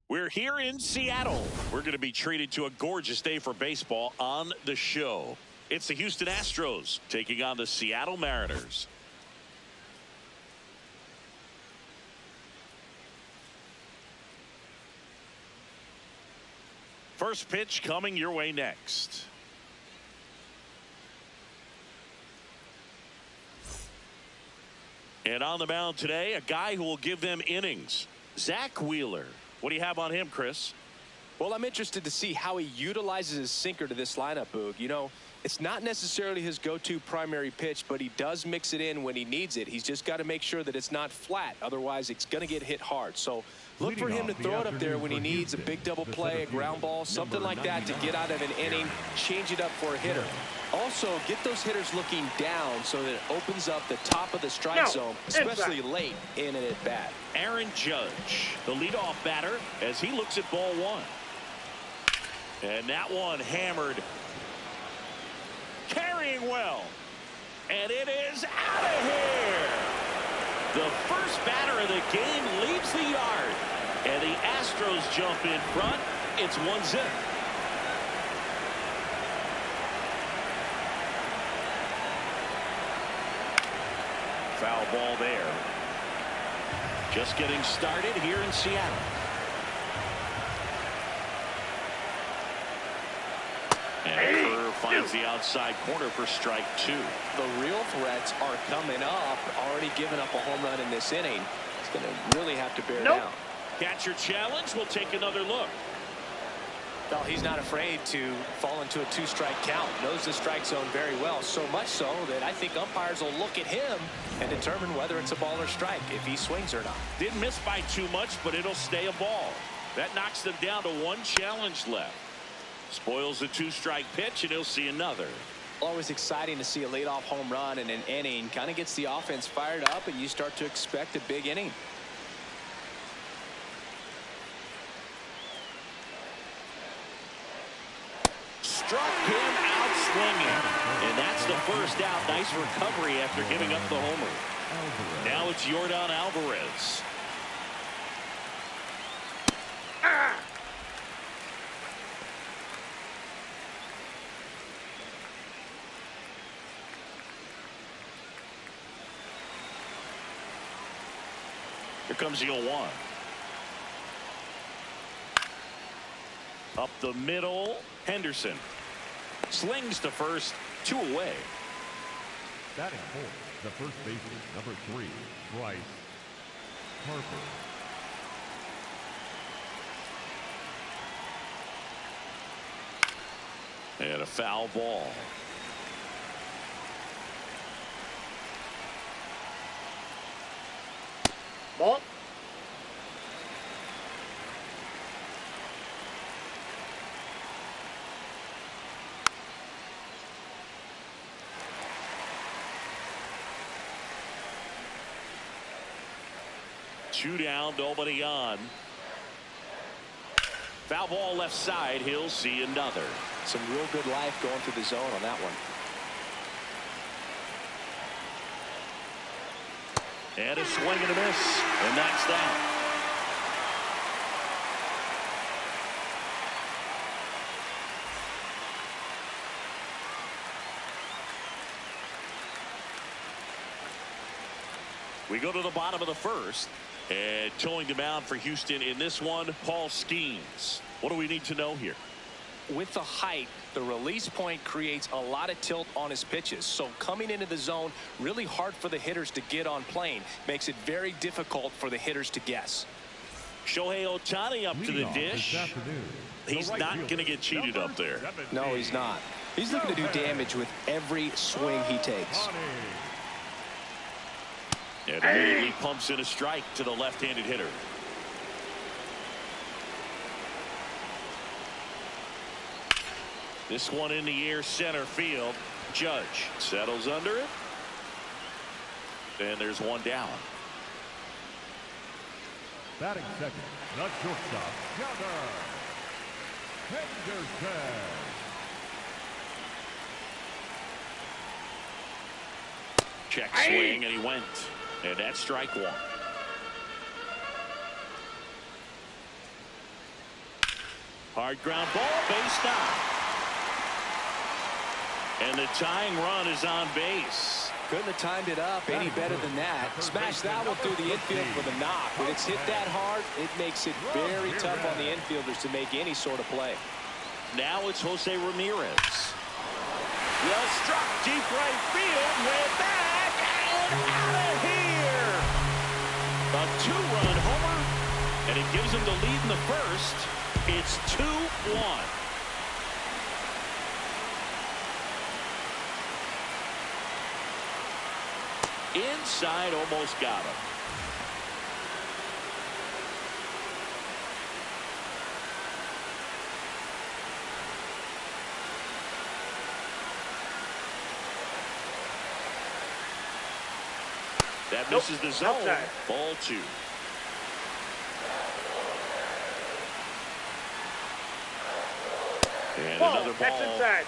We're here in Seattle. We're going to be treated to a gorgeous day for baseball on the show. It's the Houston Astros taking on the Seattle Mariners. First pitch coming your way next. And on the mound today, a guy who will give them innings, Zach Wheeler. What do you have on him, Chris? Well, I'm interested to see how he utilizes his sinker to this lineup, Boog. You know, it's not necessarily his go-to primary pitch, but he does mix it in when he needs it. He's just got to make sure that it's not flat. Otherwise, it's going to get hit hard. So look for him to throw it up there when he needs a big double play, a ground ball, something like that to get out of an inning, change it up for a hitter. Also, get those hitters looking down so that it opens up the top of the strike zone, especially late in an at-bat. Aaron Judge, the leadoff batter, as he looks at ball one. And that one hammered. Carrying well. And it is out of here. The first batter of the game leaves the yard. And the Astros jump in front. It's 1-0. Foul ball there. Just getting started here in Seattle. And Kerr finds the outside corner for strike two. The real threats are coming up. Already given up a home run in this inning. It's going to really have to bear down. Catcher challenge. We'll take another look. Well, he's not afraid to fall into a two-strike count. Knows the strike zone very well. So much so that I think umpires will look at him and determine whether it's a ball or strike, if he swings or not. Didn't miss by too much, but it'll stay a ball. That knocks them down to one challenge left. Spoils the two-strike pitch, and he'll see another. Always exciting to see a leadoff home run in an inning. Kind of gets the offense fired up, and you start to expect a big inning. Struck him out swinging. And that's the first out. Nice recovery after giving up the homer. Now it's Yordan Alvarez. Here comes the 0-1. Up the middle, Henderson slings to first, 2 away. Batting fourth, the first baseman, number 3, Bryce Harper. And a foul ball. Ball. Two down, nobody on. Foul ball left side. He'll see another. Some real good life going through the zone on that one. And a swing and a miss. And that's that. We go to the bottom of the first, and towing the mound for Houston in this one, Paul Skeens. What do we need to know here? With the height, the release point creates a lot of tilt on his pitches. So coming into the zone, really hard for the hitters to get on plane. Makes it very difficult for the hitters to guess. Shohei Ohtani up to the dish. He's not going to get cheated up there. No, he's not. He's looking to do damage with every swing he takes. And immediately pumps in a strike to the left-handed hitter. This one in the air, center field. Judge settles under it. And there's one down. Batting second, the shortstop, Gunnar Henderson. Check swing, and he went. And that's strike one. Hard ground ball, base knock. And the tying run is on base. Couldn't have timed it up any better than that. Smash that one through the infield for the knock. When it's hit that hard, it makes it very tough on the infielders to make any sort of play. Now it's Jose Ramirez. Well struck, deep right field, way back, and out of here. A two-run homer, and it gives him the lead in the first. It's 2-1. Inside, almost got him. That misses the zone. Outside. Ball two. And another That's ball. inside.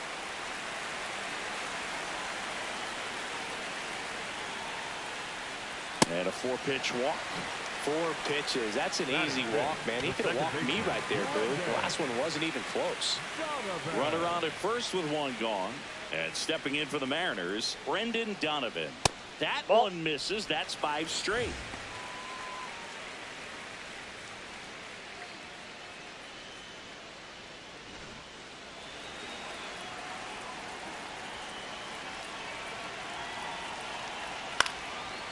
And a four-pitch walk. 4 pitches. That's an easy walk, man. He could have walked me right there, Boo. The last one wasn't even close. Runner on at first with one gone. And stepping in for the Mariners, Brendan Donovan. That one misses. That's 5 straight.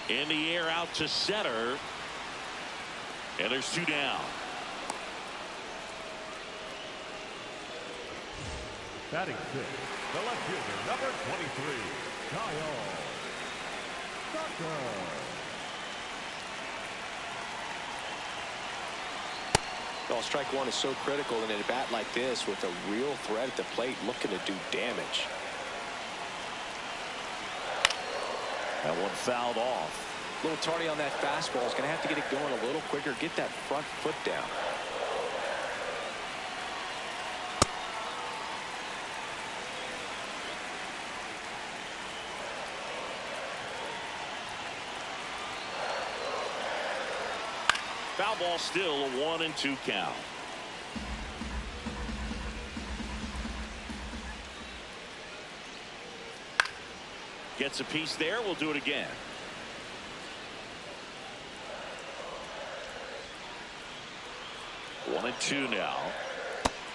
In the air out to center. And there's 2 down. Batting six, the left fielder, number 23, Kyle Tucker. Well, strike one is so critical in a bat like this with a real threat at the plate looking to do damage. That one fouled off. A little tardy on that fastball. Is going to have to get it going a little quicker. Get that front foot down. Foul ball, still a 1-2 count. Gets a piece there. We'll do it again. One and two now.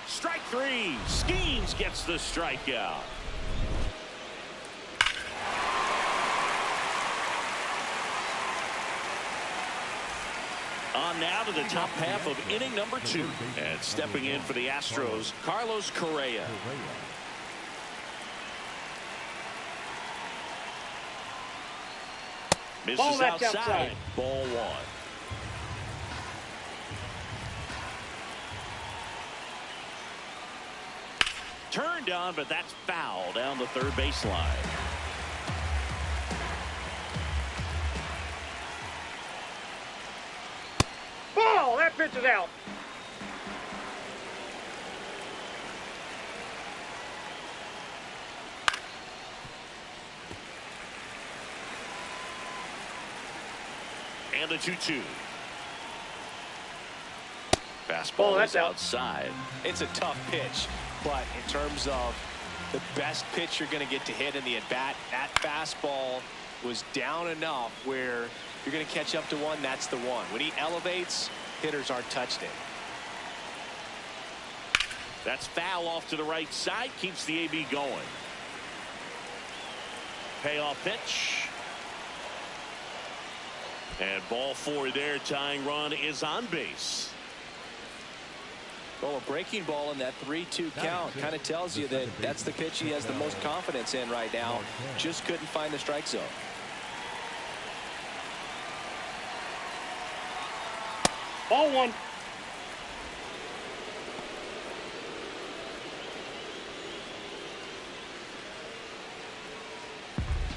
Strike three. Skeens gets the strikeout. On now to the top half of inning number 2. And stepping in for the Astros, Carlos Correa. Misses outside. Ball 1. Turned on, but that's foul down the third baseline. Ball! That pitch is out. And the 2-2. Fastball is outside. It's a tough pitch, but in terms of the best pitch you're going to get to hit in the at-bat, that fastball was down enough where you're going to catch up to one. That's the one. When he elevates, hitters aren't touched it. That's foul off to the right side. Keeps the AB going. Payoff pitch. And ball 4 there. Tying run is on base. Well, a breaking ball in that 3-2 count kind of tells you that that's the pitch he has the most confidence in right now. Just couldn't find the strike zone. Ball 1.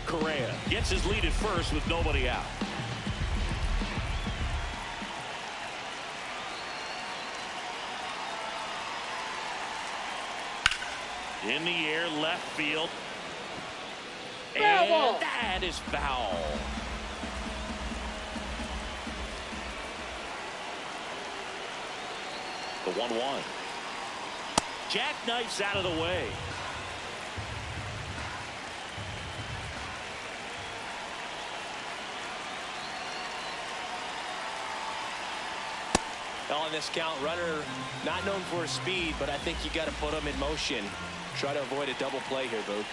Correa gets his lead at first with nobody out. In the air, left field. And that is foul. The 1-1. Jackknifes out of the way. On this count, runner not known for his speed, but I think you got to put him in motion. Try to avoid a double play here, Boog.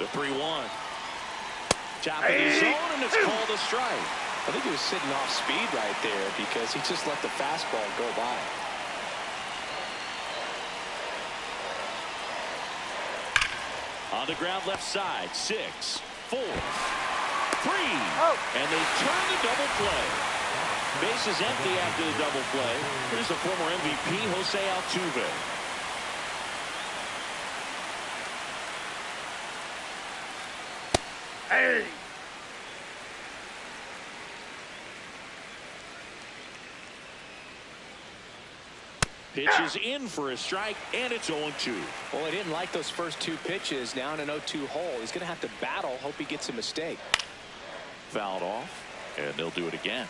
The 3-1. Top of the zone, and it's called a strike. I think he was sitting off speed right there because he just let the fastball go by. On the ground left side, 6, 4, 3. And they turn the double play. Base is empty after the double play. Here's the former MVP, Jose Altuve. Hey! Pitch is in for a strike, and it's 0-2. Well, he didn't like those first 2 pitches. Now in an 0-2 hole. He's going to have to battle. Hope he gets a mistake. Fouled off, and they'll do it again.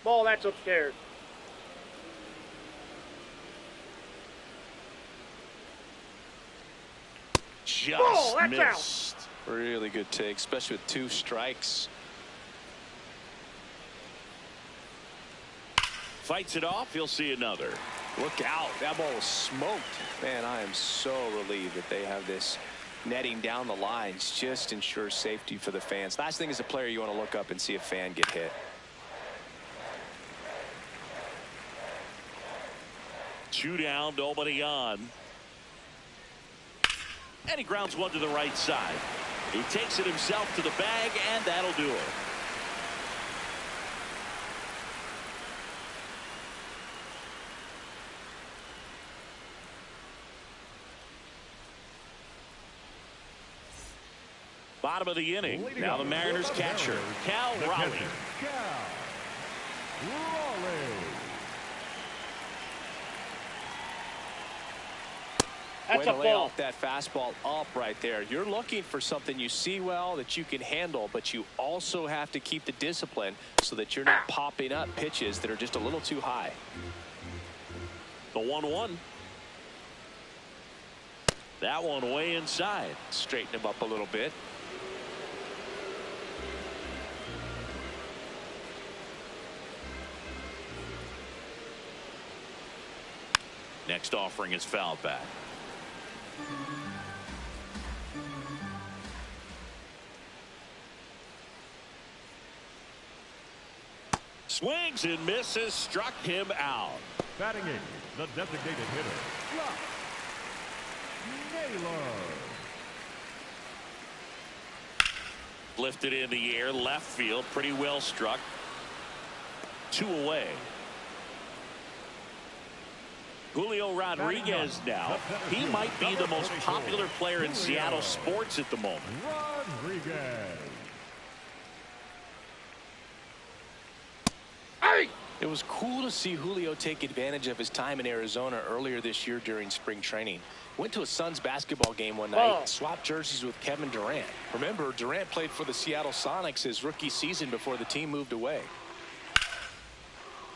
Ball, that's upstairs. Just that's missed. Really good take, especially with 2 strikes. Fights it off. He'll see another. Look out. That ball was smoked. Man, I am so relieved that they have this netting down the lines. Just ensures safety for the fans. Last thing as a player, you want to look up and see a fan get hit. 2 down, nobody on. And he grounds one to the right side. He takes it himself to the bag, and that'll do it. Bottom of the inning. Now the Mariners catcher, Cal Raleigh. Way to lay off that fastball up right there. You're looking for something you see well that you can handle, but you also have to keep the discipline so that you're not popping up pitches that are just a little too high. The 1-1. That one way inside. Straighten him up a little bit. Next offering is fouled back. Swings and misses, struck him out. Batting 8, the designated hitter, Josh Naylor. Lifted in the air, left field, pretty well struck. 2 away. Julio Rodriguez now. He might be the most popular player in Seattle sports at the moment. Rodriguez. It was cool to see Julio take advantage of his time in Arizona earlier this year during spring training. Went to a Suns basketball game one night, swapped jerseys with Kevin Durant. Remember, Durant played for the Seattle Sonics his rookie season before the team moved away.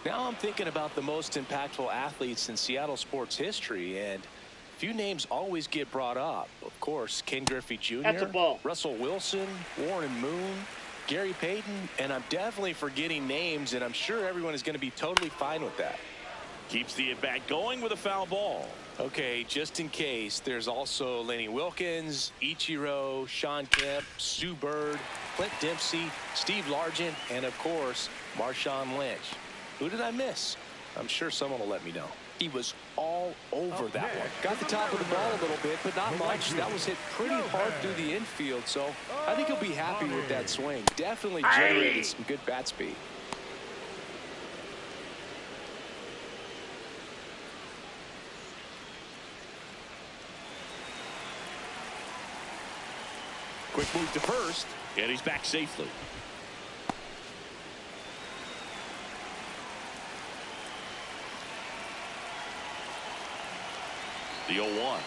Now I'm thinking about the most impactful athletes in Seattle sports history, and a few names always get brought up. Of course, Ken Griffey Jr., That's a ball. Russell Wilson, Warren Moon, Gary Payton, and I'm definitely forgetting names, and I'm sure everyone is going to be totally fine with that. Keeps the at-bat going with a foul ball. Okay, just in case, there's also Lenny Wilkens, Ichiro, Sean Kemp, Sue Bird, Clint Dempsey, Steve Largent, and of course, Marshawn Lynch. Who did I miss? I'm sure someone will let me know. He was all over that one. Got the top of the ball a little bit, but not much. That was hit pretty hard through the infield, so I think he'll be happy with that swing. Definitely generated some good bat speed. Quick move to first, and he's back safely. The 0-1.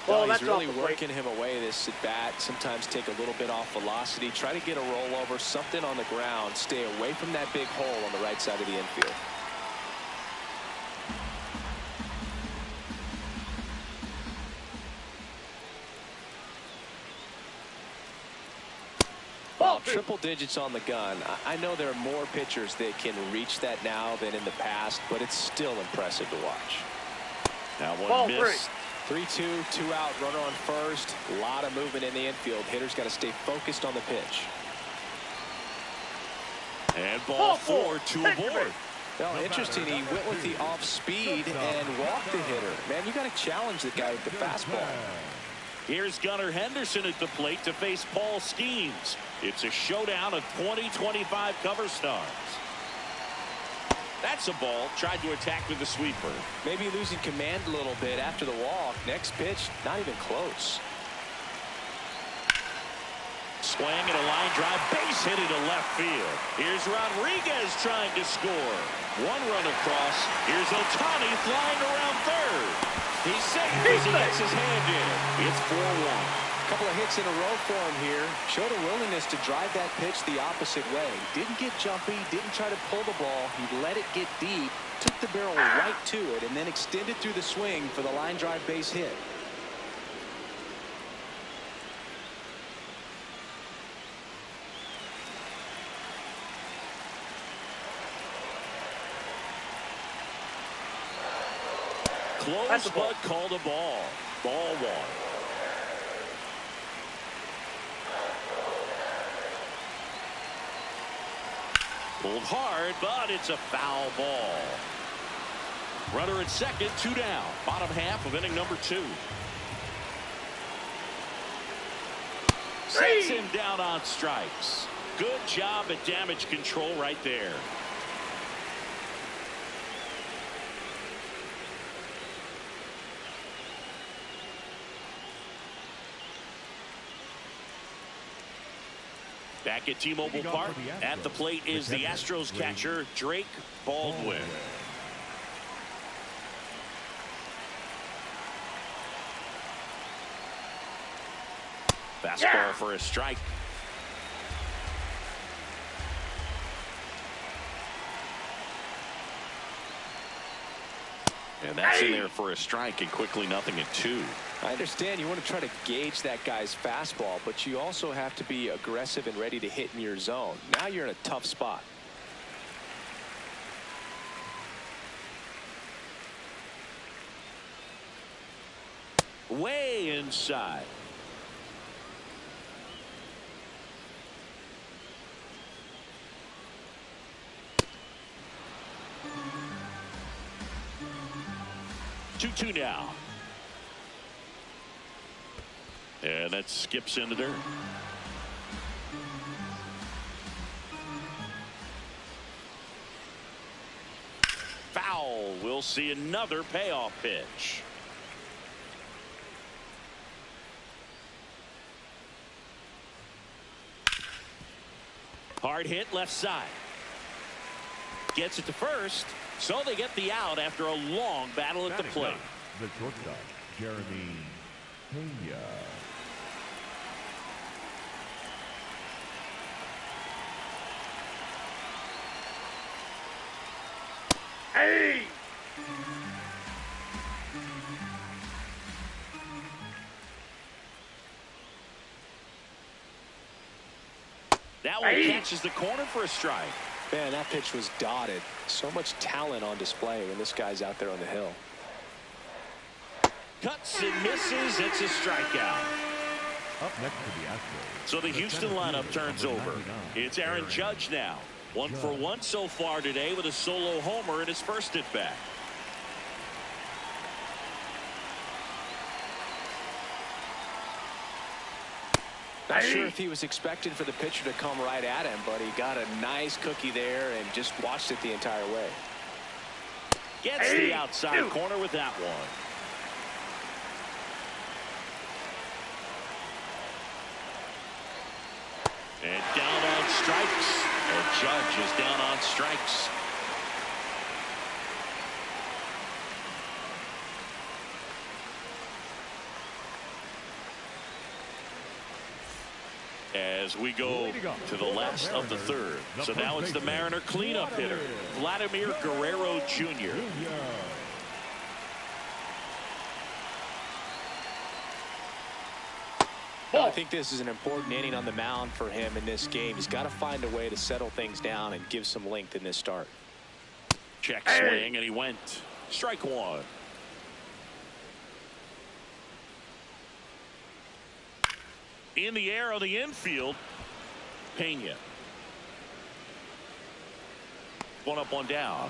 Well, he's that's really off the working him away this at bat. Sometimes take a little bit off velocity. Try to get a rollover, something on the ground. Stay away from that big hole on the right side of the infield. Well, triple digits on the gun. I know there are more pitchers that can reach that now than in the past, but it's still impressive to watch. Now one Ball miss. 3-2, 2 out, runner on first. A lot of movement in the infield. Hitters got to stay focused on the pitch. And ball four to avoid. Well, interesting. He went with the off speed and walked the hitter. Man, you got to challenge the guy with the fastball. Here's Gunnar Henderson at the plate to face Paul Skeens. It's a showdown of 2025 cover stars. That's a ball. Tried to attack with the sweeper. Maybe losing command a little bit after the walk. Next pitch, not even close. Swing and a line drive. Base hit into left field. Here's Rodriguez trying to score. One run across. Here's Ohtani flying around third. He's safe as he gets his hand in. It's 4-1. Couple of hits in a row for him here. Showed a willingness to drive that pitch the opposite way. Didn't get jumpy, didn't try to pull the ball. He let it get deep, took the barrel right to it, and then extended through the swing for the line drive base hit. Close, but called a ball. Ball one. Pulled hard, but it's a foul ball. Runner at second, 2 down. Bottom half of inning number 2. Sets him down on strikes. Good job at damage control right there. Back at T-Mobile Park, at the plate is the Astros catcher, Drake Baldwin. Fastball for a strike. And that's in there for a strike, and quickly 0-2. I understand you want to try to gauge that guy's fastball, but you also have to be aggressive and ready to hit in your zone. Now you're in a tough spot. Way inside. Two now. And that skips into dirt. Foul. We'll see another payoff pitch. Hard hit left side. Gets it to first, so they get the out after a long battle at the plate. The shortstop, Jeremy Pena. Hey! That one catches the corner for a strike. Man, that pitch was dotted. So much talent on display when this guy's out there on the hill. Cuts and misses. It's a strikeout. Up next to the Astros. So the Houston lineup turns over. It's Aaron Judge now. 1 for 1 so far today with a solo homer in his first at bat. Not sure if he was expecting for the pitcher to come right at him, but he got a nice cookie there and just watched it the entire way. Gets the outside corner with that one. And down on strikes. And Judge is down on strikes. As we go to the last of the third. So now it's the Mariner cleanup hitter, Vladimir Guerrero Jr. I think this is an important inning on the mound for him in this game. He's got to find a way to settle things down and give some length in this start. Check swing, and he went. Strike one. In the air on the infield, Pena. One up, one down.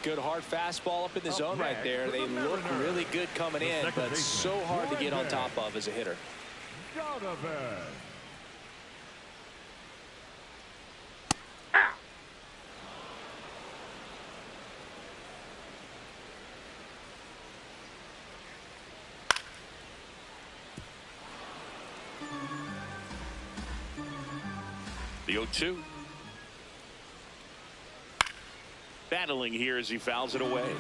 Good hard fastball up in the zone right there. They look really good coming in, but so hard to get on top of as a hitter. Donovan. The 0-2. Battling here as he fouls it away.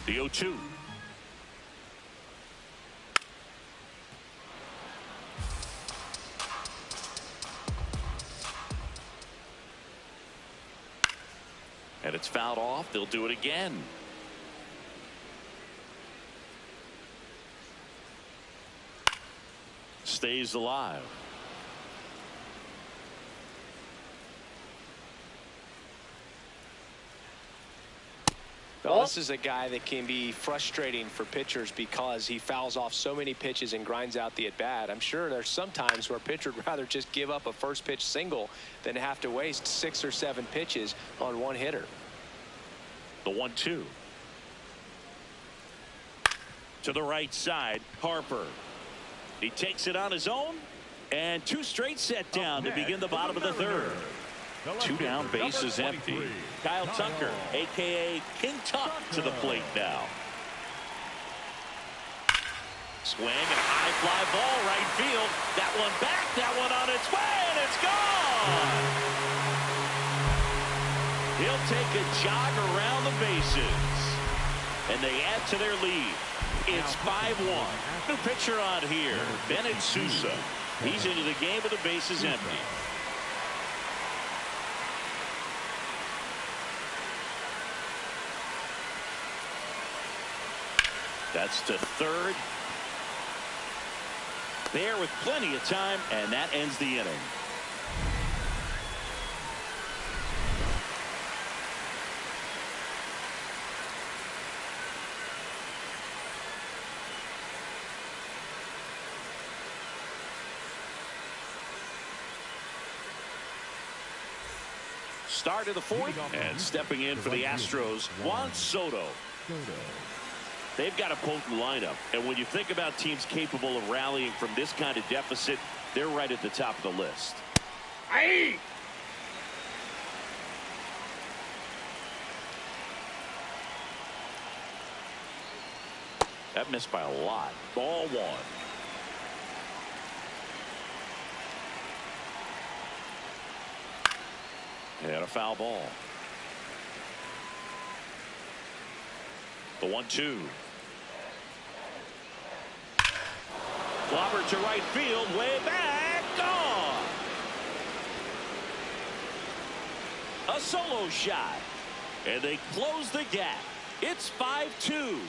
The 0-2. And it's fouled off. They'll do it again. Stays alive. Well, this is a guy that can be frustrating for pitchers because he fouls off so many pitches and grinds out the at-bat. I'm sure there's some times where a pitcher would rather just give up a first pitch single than have to waste 6 or 7 pitches on one hitter. The 1-2. To the right side, Harper. He takes it on his own, and 2 straight set down to begin the bottom of the third. 2 down, bases empty. Kyle Tucker, a.k.a. King Tuck, to the plate now. Swing and a high fly ball right field. That one back, that one on its way, and it's gone! He'll take a jog around the bases. And they add to their lead. It's 5-1. New pitcher on here, Bennett Sousa. He's into the game with the bases empty. That's to third. There with plenty of time, and that ends the inning. Start of the fourth, and stepping in for the Astros, Juan Soto. They've got a potent lineup, and when you think about teams capable of rallying from this kind of deficit, they're right at the top of the list. Aye. That missed by a lot. Ball one. And a foul ball. The 1-2. Clobber to right field, way back, gone. A solo shot. And they close the gap. It's 5-2.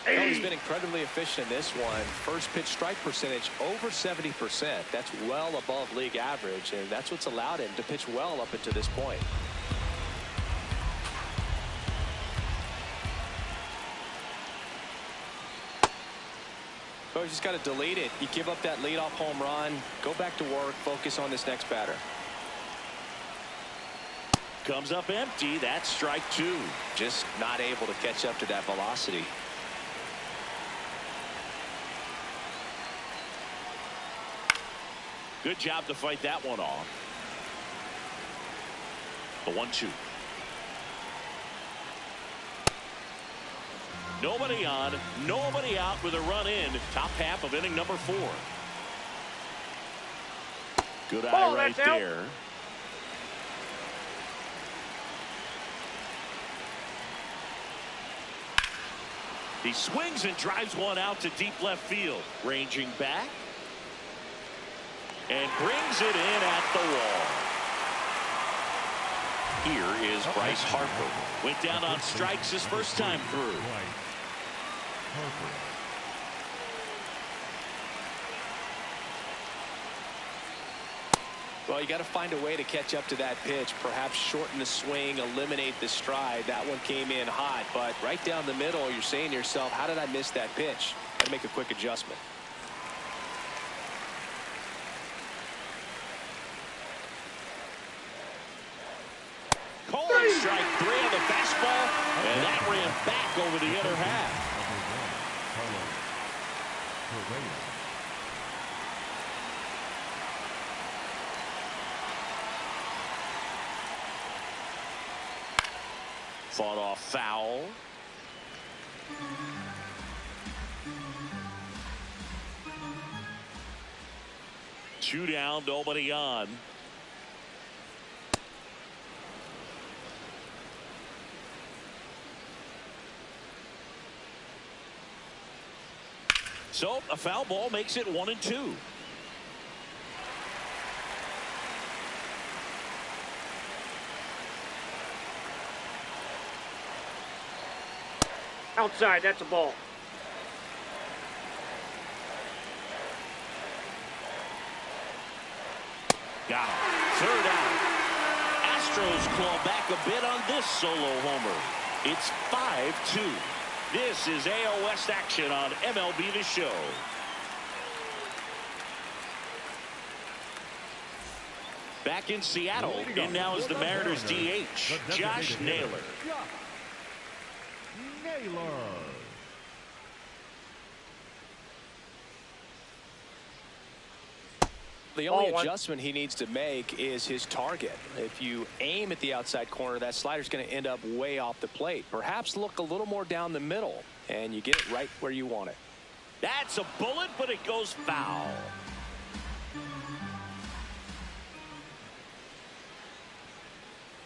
Well, he's been incredibly efficient in this one. First pitch strike percentage over 70%. That's well above league average, and that's what's allowed him to pitch well up until this point. So he's just got to delete it. You give up that leadoff home run, go back to work, focus on this next batter. Comes up empty. That's strike 2. Just not able to catch up to that velocity. Good job to fight that one off. The 1-2. Nobody on, nobody out with a run in. Top half of inning number 4. Good eye right there. He swings and drives one out to deep left field. Ranging back. And brings it in at the wall. Here is Bryce Harper. Went down on strikes his first time through. Well, you got to find a way to catch up to that pitch. Perhaps shorten the swing, eliminate the stride. That one came in hot, but right down the middle, you're saying to yourself, how did I miss that pitch? Got to make a quick adjustment. Cold strike 3 on the fastball, and that ran back over the inner half. Fought off foul. Two down, nobody on. So a foul ball makes it 1-2. Outside, that's a ball. Got him. Third out. Astros claw back a bit on this solo homer. It's 5-2. This is AL West action on MLB The Show. Back in Seattle, in now is the Mariners DH, Josh Naylor. The only adjustment he needs to make is his target. If you aim at the outside corner, that slider's going to end up way off the plate. Perhaps look a little more down the middle, and you get it right where you want it. That's a bullet, but it goes foul.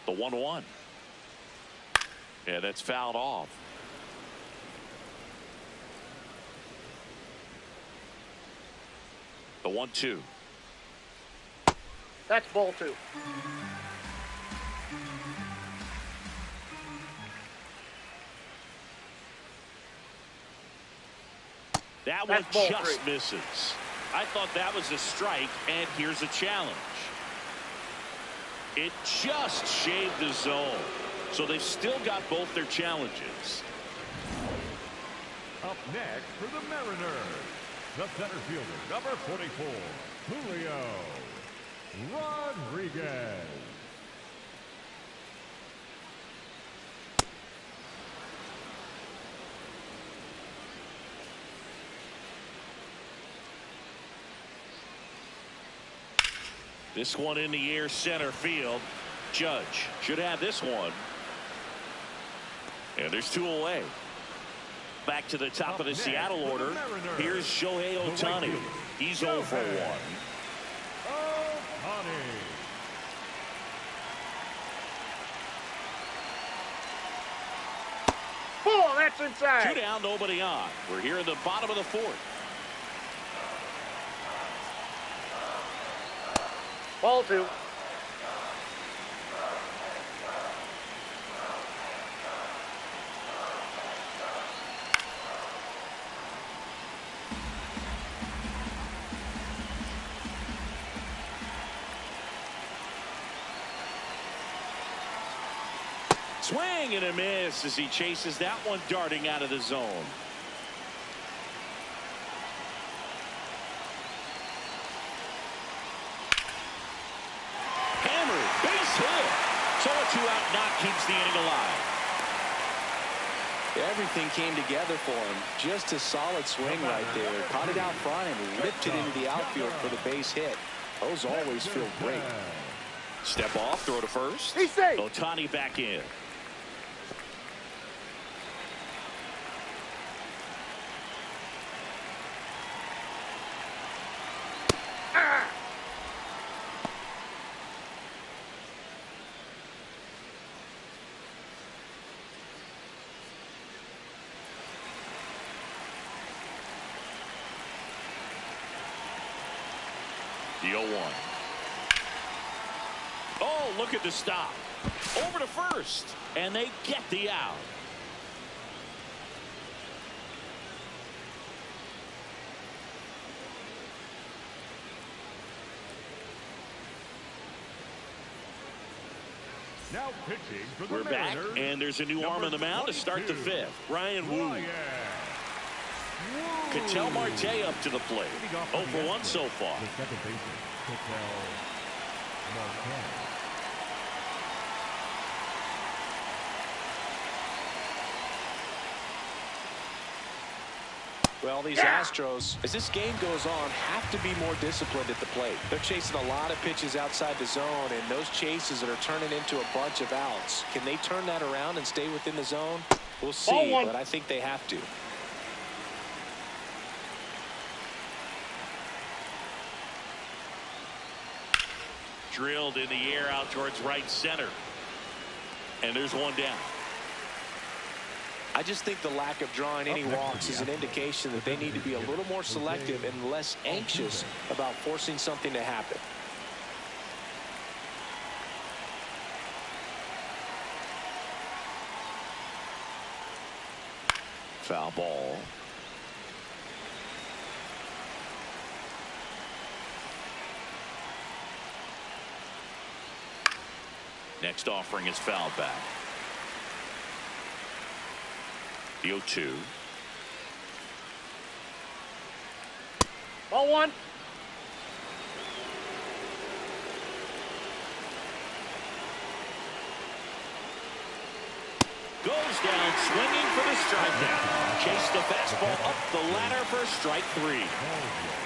The 1-1. Yeah, that's fouled off. The 1-2. That's ball 2. That one just misses. I thought that was a strike, and here's a challenge. It just shaved the zone. So they've still got both their challenges. Up next for the Mariners, the center fielder, number 44, Julio Rodriguez. This one in the air, center field. Judge should have this one. And there's 2 away. back to the top of the Up Seattle next, order. the Mariners. Here's Shohei The right Ohtani. fielder, He's 0 for 1. Ohtani. Ball, that's inside. 2 down, nobody on. We're here in the bottom of the 4th. Ball 2. Swing and a miss as he chases that one darting out of the zone. Hammered, base hit. So a 2-out knock keeps the inning alive. Everything came together for him. Just a solid swing right there. Caught it out front and ripped it into the outfield for the base hit. Those always feel great. Step off, throw to first. He's safe. Ohtani back in. The 0-1. Oh, look at the stop. Over to first. And they get the out. Now pitching for the We're back, Mariners. and there's a new arm on the mound to start the 5th. Ryan Wu. Ketel Marte up to the plate. 0 for 1 so far. The second baseman, Ketel Marte. Well, these Astros, as this game goes on, have to be more disciplined at the plate. They're chasing a lot of pitches outside the zone, and those chases that are turning into a bunch of outs. Can they turn that around and stay within the zone? We'll see, but I think they have to. Drilled in the air out towards right center. And there's one down. I just think the lack of drawing any walks is an indication that they need to be a little more selective and less anxious about forcing something to happen. Foul ball. Next offering is fouled back. The 0-2. Ball 1. Goes down swinging for the strikeout. Chase the fastball up the ladder for strike 3.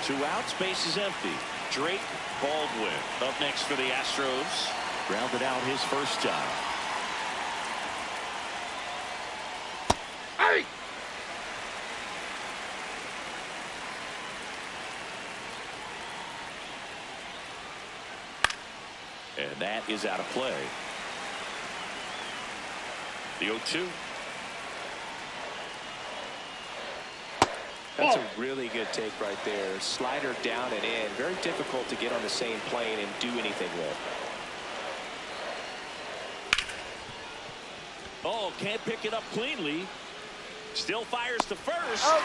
2 outs, base is empty. Drake Baldwin up next for the Astros. Grounded out his first time. Hey! And that is out of play. The 0-2. That's a really good take right there. Slider down and in. Very difficult to get on the same plane and do anything with. Oh, can't pick it up cleanly. Still fires to first. Oh.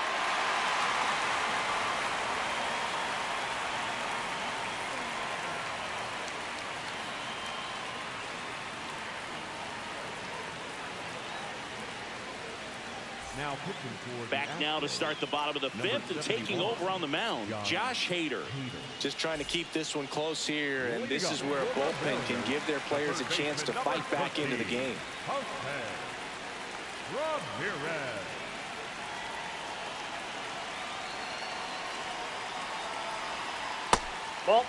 Now pitching for Back now to start the bottom of the 5th and taking over on the mound, Josh Hader. Just trying to keep this one close here, and this is where a bullpen can give their players a chance to fight back into the game. Ramirez. Ball.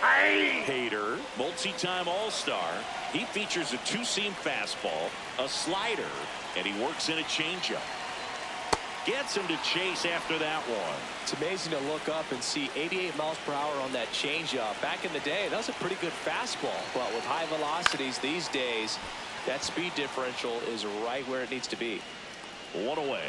Hader, multi-time All-Star. He features a two-seam fastball, a slider, and he works in a changeup. Gets him to chase after that one. It's amazing to look up and see 88 miles per hour on that changeup. Back in the day, that was a pretty good fastball. But with high velocities these days, that speed differential is right where it needs to be. One away.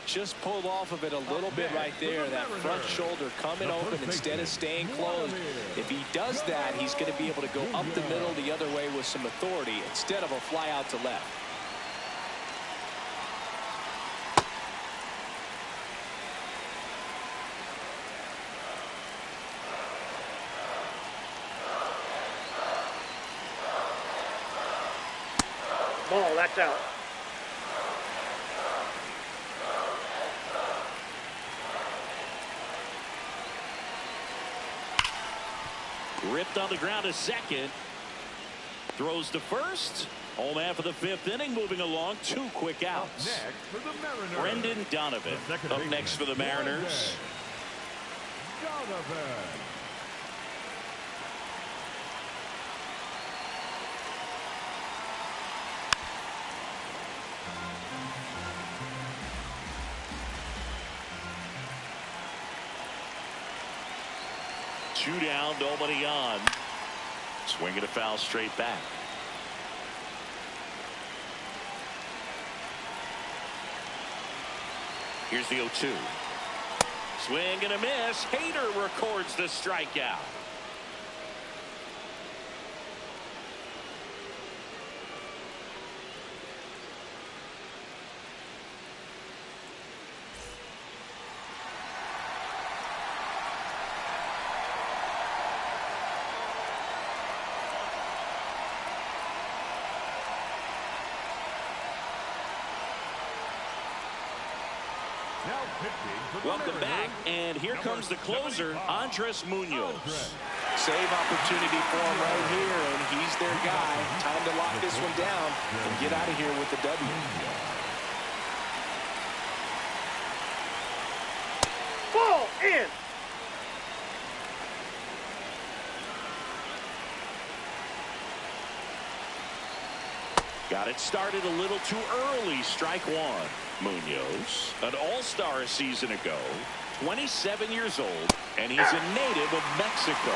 Just pulled off of it a little bit right there. That front shoulder coming open instead of staying closed. If he does that, he's going to be able to go up the middle the other way with some authority instead of a fly out to left. Ball, that's out. Ripped on the ground to second. Throws to first. Home half of the fifth inning, moving along. 2 quick outs. Next for the Mariners. Brendan Donovan up next for the Mariners. Donovan. Two down, nobody on. Swinging a foul straight back. Here's the 0-2. Swing and a miss. Hader records the strikeout. Welcome back, and here comes the closer, Andres Munoz. Save opportunity for him right here, and he's their guy. Time to lock this one down and get out of here with the W. Ball in. Got it started a little too early. Strike one. Munoz, an all-star a season ago, 27 years old, and he's a native of Mexico.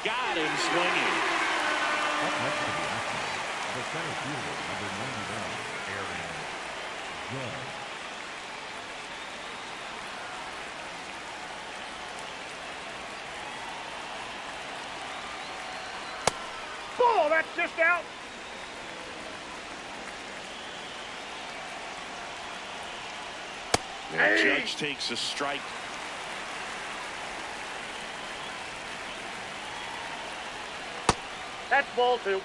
Got him swinging. Up next to the action, the center fielder, number 99, Aaron Judge. Ball, that's just out. And Judge takes a strike. That's ball 2.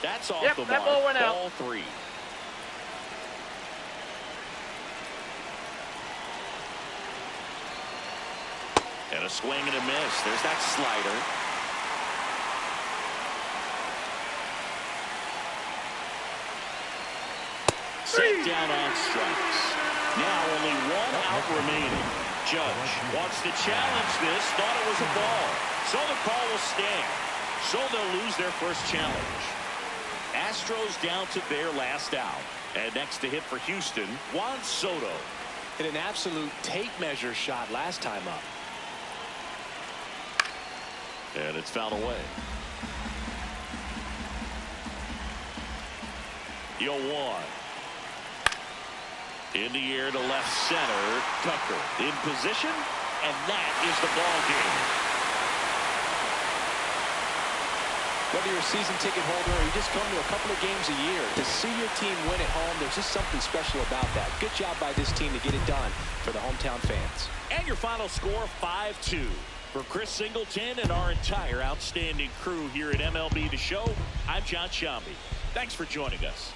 That's off Yep, the that mark. ball went out. Ball 3. And a swing and a miss. There's that slider. Set down on strikes. Now only 1 out remaining. Judge wants to challenge this. Thought it was a ball. So the call will stand. So they'll lose their first challenge. Astros down to their last out. And next to hit for Houston, Juan Soto. Hit an absolute tape measure shot last time up. And it's fouled away. Yo, 1. In the air to left center. Tucker in position. And that is the ball game. Whether you're a season ticket holder or you just come to a couple of games a year, to see your team win at home, there's just something special about that. Good job by this team to get it done for the hometown fans. And your final score, 5-2. For Chris Singleton and our entire outstanding crew here at MLB The Show, I'm John Shambi. Thanks for joining us.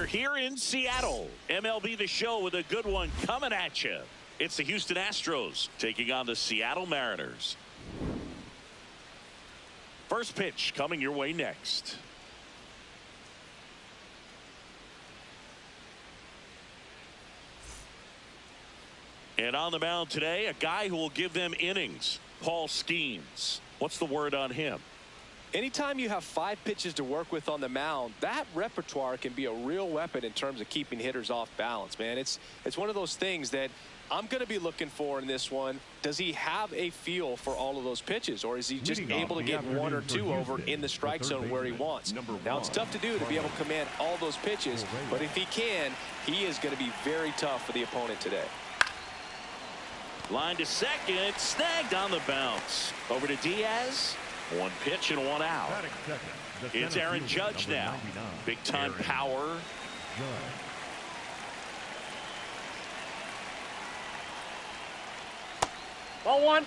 here in Seattle. MLB The Show with a good one coming at you. It's the Houston Astros taking on the Seattle Mariners. First pitch coming your way next. And on the mound today, a guy who will give them innings, Paul Skeens. What's the word on him? Anytime you have 5 pitches to work with on the mound, that repertoire can be a real weapon in terms of keeping hitters off balance, man. It's one of those things that I'm going to be looking for in this one. Does he have a feel for all of those pitches, or is he just able to get 1 or 2 over in the strike zone where he wants? Now, it's tough to do to be able to command all those pitches, but if he can, he is going to be very tough for the opponent today. Line to second, snagged on the bounce. Over to Diaz. 1 pitch and 1 out. It's Aaron Judge now. Big time power. Ball 1.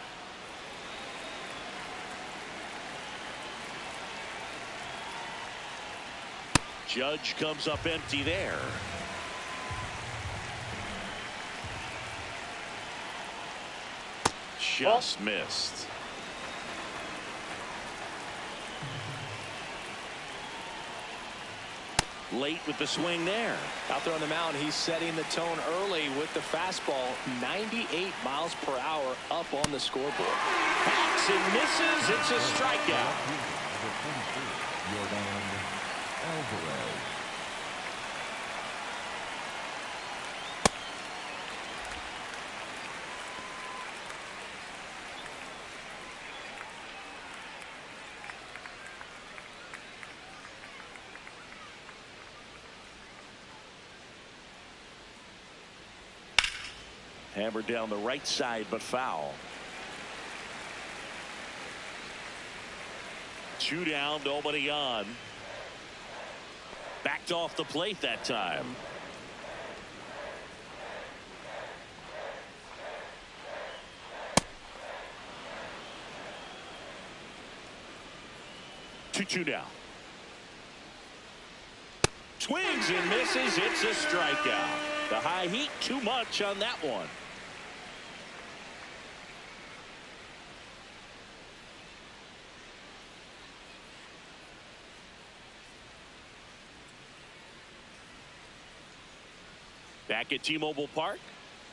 Judge comes up empty there. Just missed. Late with the swing there. Out there on the mound, he's setting the tone early with the fastball. 98 miles per hour up on the scoreboard. Hacks and misses. It's a strikeout. Yordan Alvarez. Hammered down the right side, but foul. 2 down, nobody on. Backed off the plate that time. Two down. Swings and misses. It's a strikeout. The high heat too much on that one. Back at T-Mobile Park,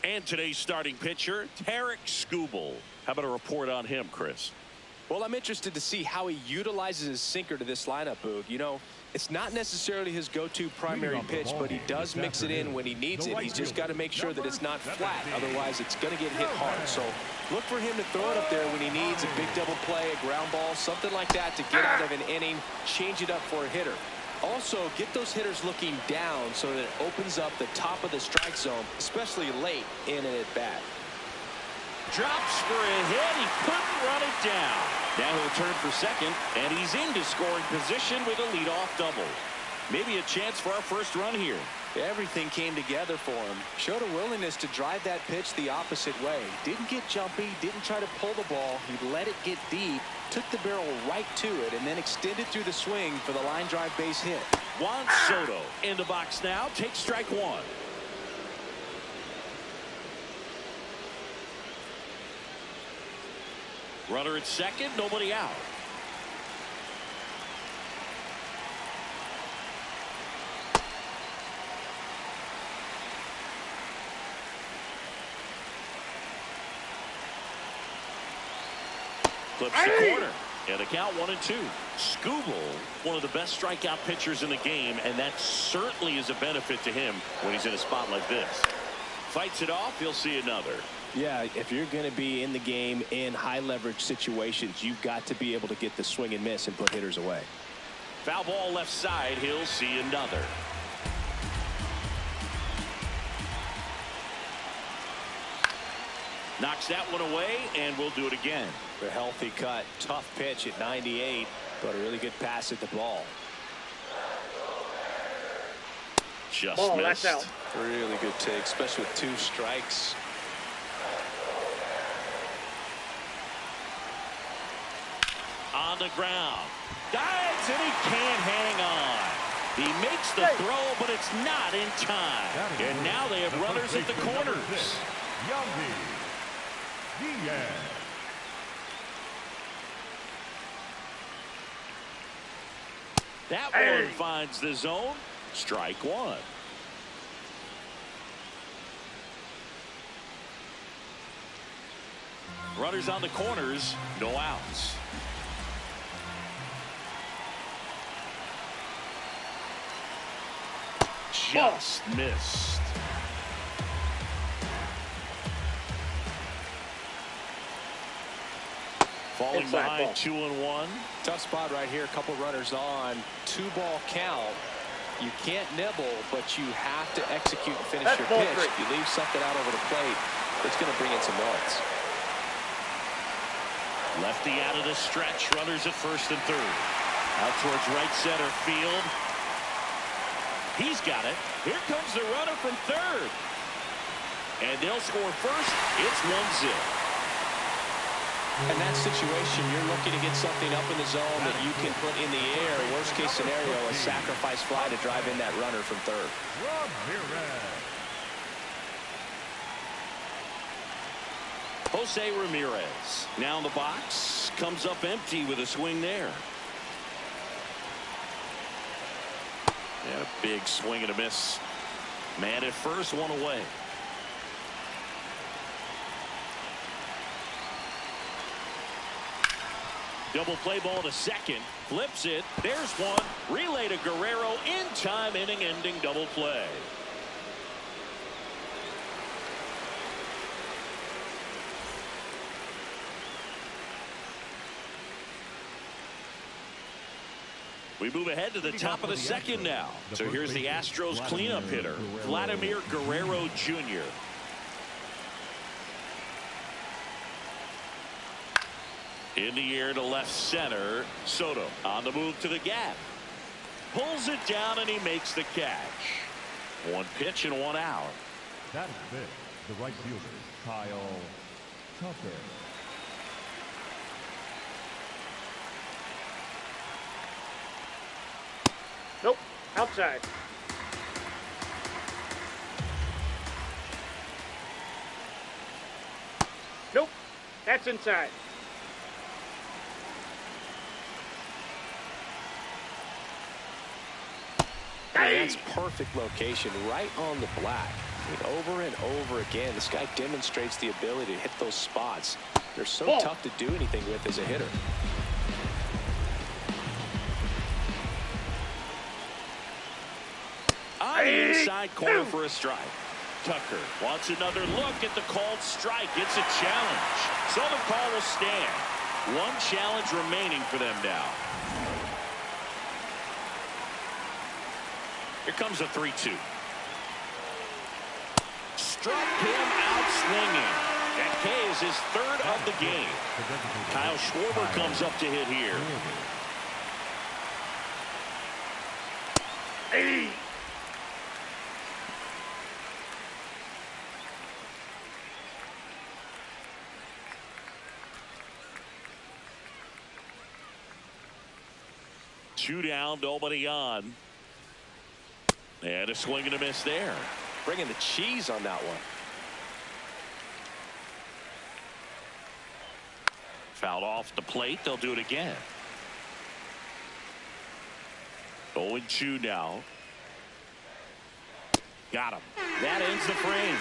and today's starting pitcher, Tarik Skubal. How about a report on him, Chris? Well, I'm interested to see how he utilizes his sinker to this lineup, Boog. You know, it's not necessarily his go-to primary pitch, but he does mix it in when he needs it. He's just got to make sure that it's not flat. Otherwise, it's going to get hit hard. So look for him to throw it up there when he needs a big double play, a ground ball, something like that to get out of an inning, change it up for a hitter. Also, get those hitters looking down so that it opens up the top of the strike zone, especially late in an at-bat. Drops for a hit. He couldn't run it down. Now he'll turn for second, and he's into scoring position with a leadoff double. Maybe a chance for our first run here. Everything came together for him. Showed a willingness to drive that pitch the opposite way. Didn't get jumpy, didn't try to pull the ball. He let it get deep, took the barrel right to it, and then extended through the swing for the line drive base hit. Juan Soto in the box now. Takes strike 1. Runner at second, nobody out. Flips the corner. And the count 1-2. Skubal, one of the best strikeout pitchers in the game, and that certainly is a benefit to him when he's in a spot like this. Fights it off, he'll see another. Yeah, if you're going to be in the game in high leverage situations, you've got to be able to get the swing and miss and put hitters away. Foul ball left side, he'll see another. Knocks that one away, and we'll do it again. A healthy cut, tough pitch at 98, but a really good pass at the ball. Just ball, missed. that's out. Really good take, especially with 2 strikes. On the ground. Dives, and he can't hang on. He makes the throw, but it's not in time. And now they have runners at the corners. Yandy Diaz. That one finds the zone. Strike one. Runners on the corners, no outs. Just missed. Falling behind 2-1. Tough spot right here. A couple runners on. 2-ball count. You can't nibble, but you have to execute and finish your pitch. If you leave something out over the plate, it's going to bring in some runs. Lefty out of the stretch. Runners at first and third. Out towards right center field. He's got it. Here comes the runner from third. And they'll score first. It's 1-0. In that situation, you're looking to get something up in the zone that you can put in the air. Worst case scenario, a sacrifice fly to drive in that runner from third. Jose Ramirez now in the box. Comes up empty with a swing there. And a big swing and a miss. Man at first, one away. Double play ball to second. Flips it. There's one. Relay to Guerrero. In time, inning-ending double play. We move ahead to the top of the second now. So here's the Astros cleanup hitter, Vladimir Guerrero Jr. In the air to left center. Soto on the move to the gap. Pulls it down and he makes the catch. One pitch and one out. That is big. The right fielder, Kyle Tucker. Nope. Outside. Nope. That's inside. That's perfect location right on the black. I mean, over and over again, this guy demonstrates the ability to hit those spots. They're so tough to do anything with as a hitter. On the inside corner for a strike. Tucker wants another look at the called strike. It's a challenge. So the call will stand. One challenge remaining for them now. Here comes a 3-2. Struck him out swinging. That K is his third of the game. Kyle Schwarber comes up to hit here. Hey. Two down, nobody on. And a swing and a miss there. Bringing the cheese on that one. Fouled off the plate. They'll do it again. 0-2 now. Got him. That ends the frame.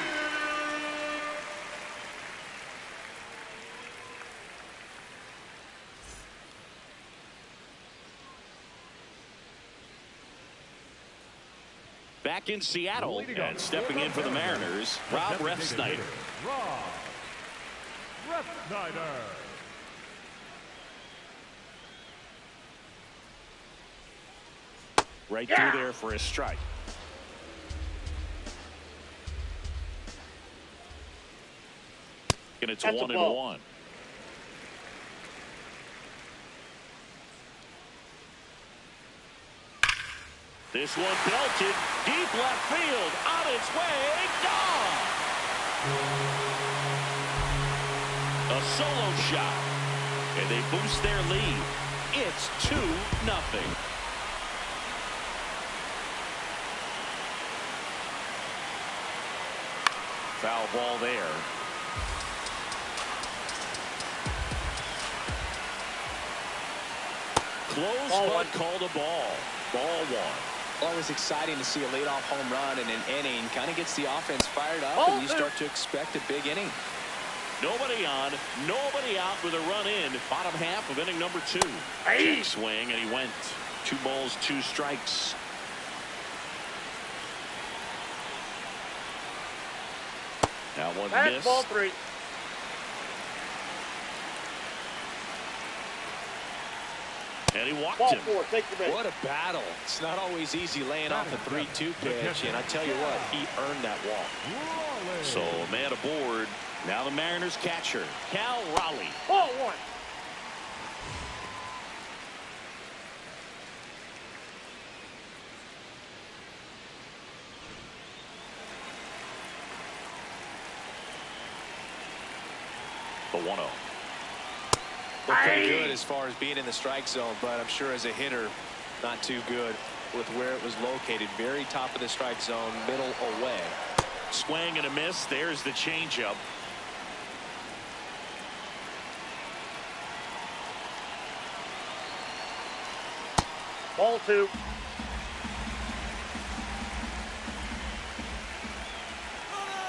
Back in Seattle and stepping in for the Mariners, Rob Refsnyder. Rob Refsnyder. Right through there for a strike. And it's 1-1. This one belted deep left field, on its way, gone. A solo shot, and they boost their lead. It's 2-0. Foul ball there. Close, but called a ball. Ball one. Always exciting to see a leadoff home run in an inning. Kind of gets the offense fired up, and you start to expect a big inning. Nobody on, nobody out with a run in. Bottom half of inning number 2. Check swing, and he went. 2 balls, 2 strikes. That one missed. Ball 3. And he walked Ball him. 4. Take your base. What a battle. It's not always easy laying off a 3-2 pitch, and I tell you what, he earned that walk. So a man aboard. Now the Mariners catcher, Cal Raleigh. Ball 1. The 1-0. Looked pretty good as far as being in the strike zone, but I'm sure as a hitter, not too good with where it was located. Very top of the strike zone, middle away. Swing and a miss. There's the changeup. Ball 2.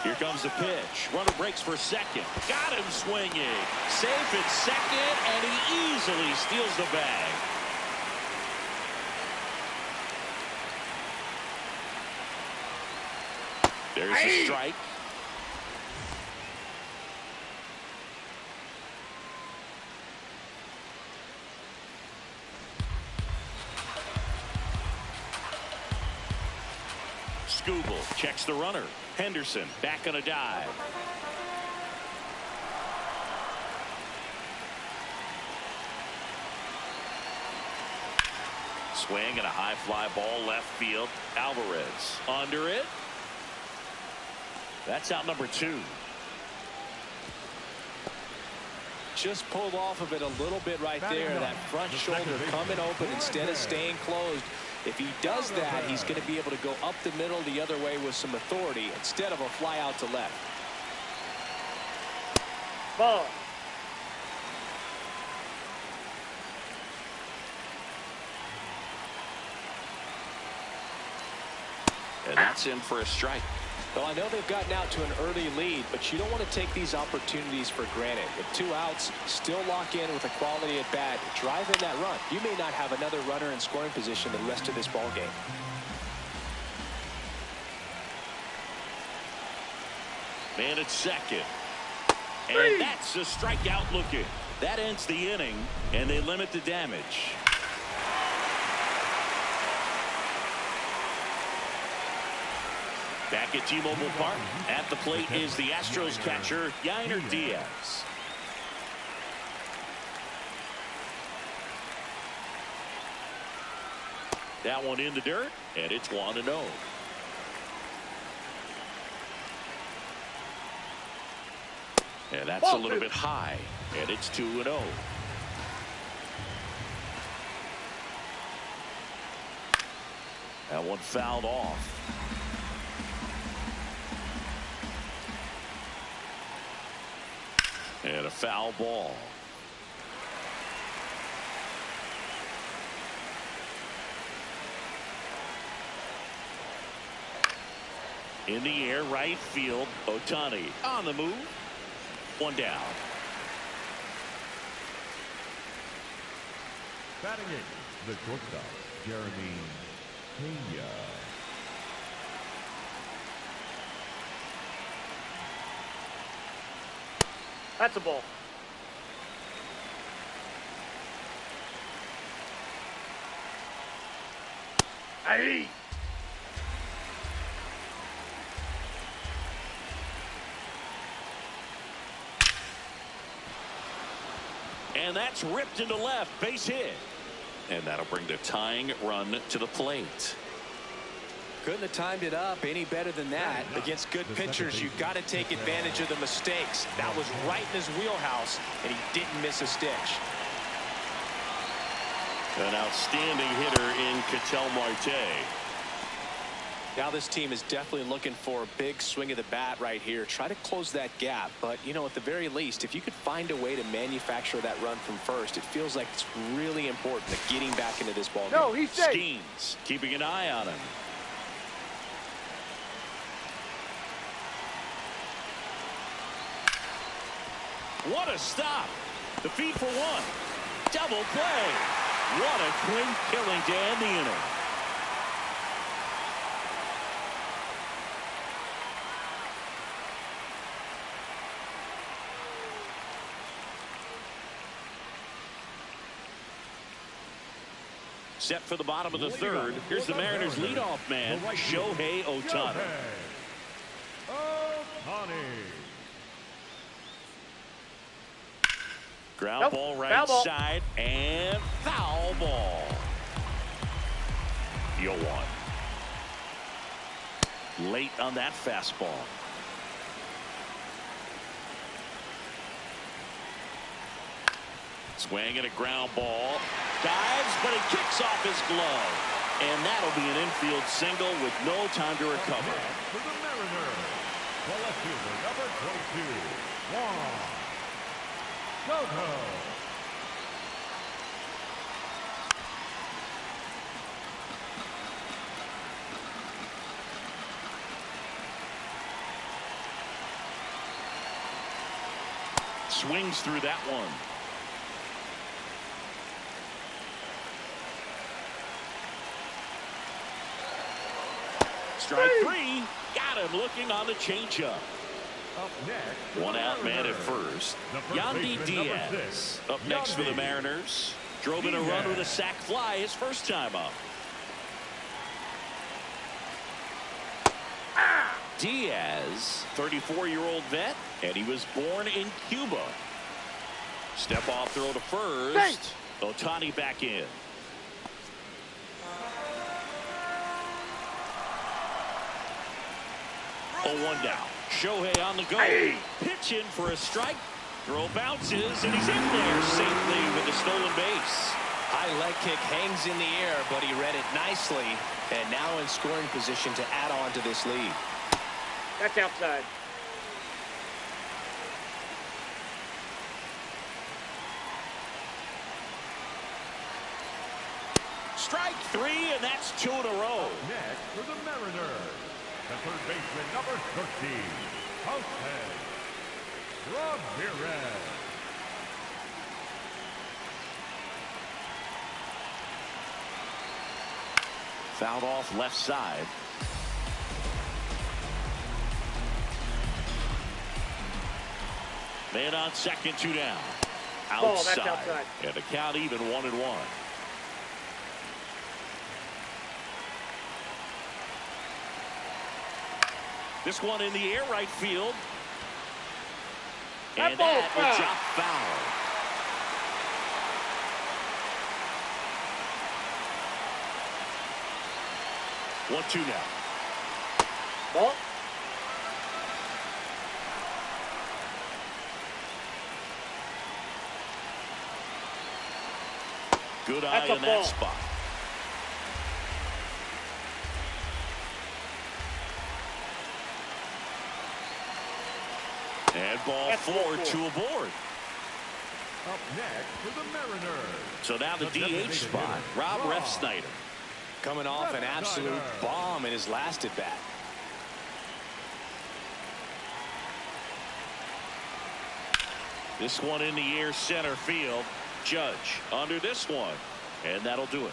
Here comes the pitch. Runner breaks for second. Got him swinging. Safe at second, and he easily steals the bag. There's a strike. Skubal checks the runner. Henderson back on a dive. Swing and a high fly ball left field. Alvarez under it. That's out number 2. Just pulled off of it a little bit right there. That front shoulder coming open instead of staying closed. If he does that, he's going to be able to go up the middle the other way with some authority instead of a fly out to left. Ball. And that's in for a strike. Well, I know they've gotten out to an early lead, but you don't want to take these opportunities for granted. With 2 outs, still lock in with a quality at bat. Drive in that run. You may not have another runner in scoring position the rest of this ball game. Man at second. And that's a strikeout looking. That ends the inning, and they limit the damage. Back at T-Mobile Park, at the plate is the Astros catcher, Yainer Diaz. That one in the dirt, and it's 1-0. And that's a little bit high, and it's 2-0. That one fouled off. And a foul ball. In the air, right field. Ohtani on the move. 1 down. Batting it, the shortstop, Jeremy Pena. That's a ball. Aye. And that's ripped into left. Base hit. And that'll bring the tying run to the plate. Couldn't have timed it up any better than that. Against good pitchers, you've got to take advantage of the mistakes. That was right in his wheelhouse, and he didn't miss a stitch. An outstanding hitter in Ketel Marte. Now this team is definitely looking for a big swing of the bat right here. Try to close that gap. But, you know, at the very least, if you could find a way to manufacture that run from first, it feels like it's really important that getting back into this ball game. No, he's safe. Skeens keeping an eye on him. What a stop. The feed for one. Double play. What a quick killing to end the inning. Set for the bottom of the third. Here's the Mariners leadoff man, Shohei Ohtani. Ground ball right side and foul ball. 0-1. Late on that fastball. Swing and a ground ball. Dives, but it kicks off his glove. And that'll be an infield single with no time to recover. For the Mariners, the left fielder, number 22, Juan Soto. Swings through that one. Strike three. Got him looking on the changeup. Up next, One out man at first. Yandy Diaz up next for the Mariners. Drove in a run with a sac fly his first time up. Diaz, 34-year-old vet, and he was born in Cuba. Step off throw to first. Ohtani back in. 0-1 down. Shohei on the go. Pitching for a strike. Throw bounces, and he's in there safely with the stolen base. High leg kick hangs in the air, but he read it nicely. And now in scoring position to add on to this lead. That's outside. Strike three, and that's 2 in a row. Next for the Mariners, the third baseman, number 13, Jose Ramirez. Fouled off left side. Man on second, 2 down. Outside. That's outside. And the count even 1-1. This one in the air right field. And that will drop foul. One-two now. Ball. Good eye in that spot. And ball four, 2 aboard. Up next for the Mariners. So now the DH spot, Rob Refsnyder. Coming off an absolute bomb in his last at bat. This one in the air center field. Judge under this one. And that'll do it.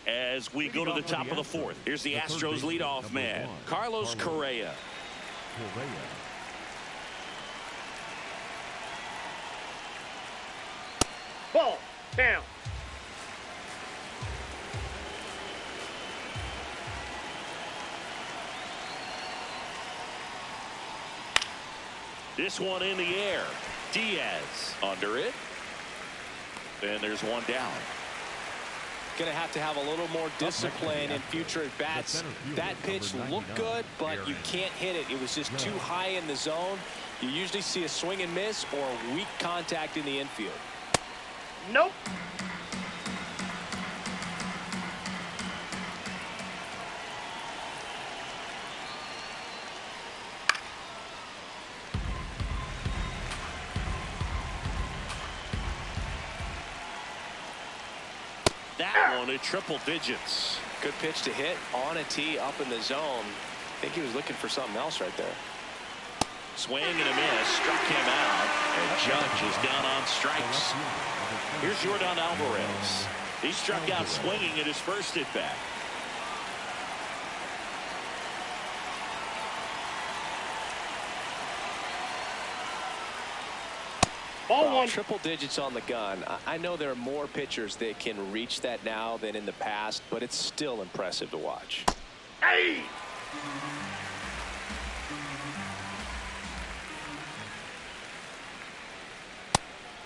As we go to the top of the fourth, here's the Astros leadoff man, Carlos Correa. Ball down. This one in the air. Diaz under it. And there's one down. Going to have a little more discipline in future at bats. That pitch looked good, but you can't hit it. It was just too high in the zone. You usually see a swing and miss or weak contact in the infield. Nope. That one at triple digits. Good pitch to hit on a tee up in the zone. I think he was looking for something else right there. Swing and a miss, struck him out, and Judge is down on strikes. Here's Yordan Alvarez. He struck out swinging at his first at bat. Ball one. Triple digits on the gun. I know there are more pitchers that can reach that now than in the past, but it's still impressive to watch. Hey!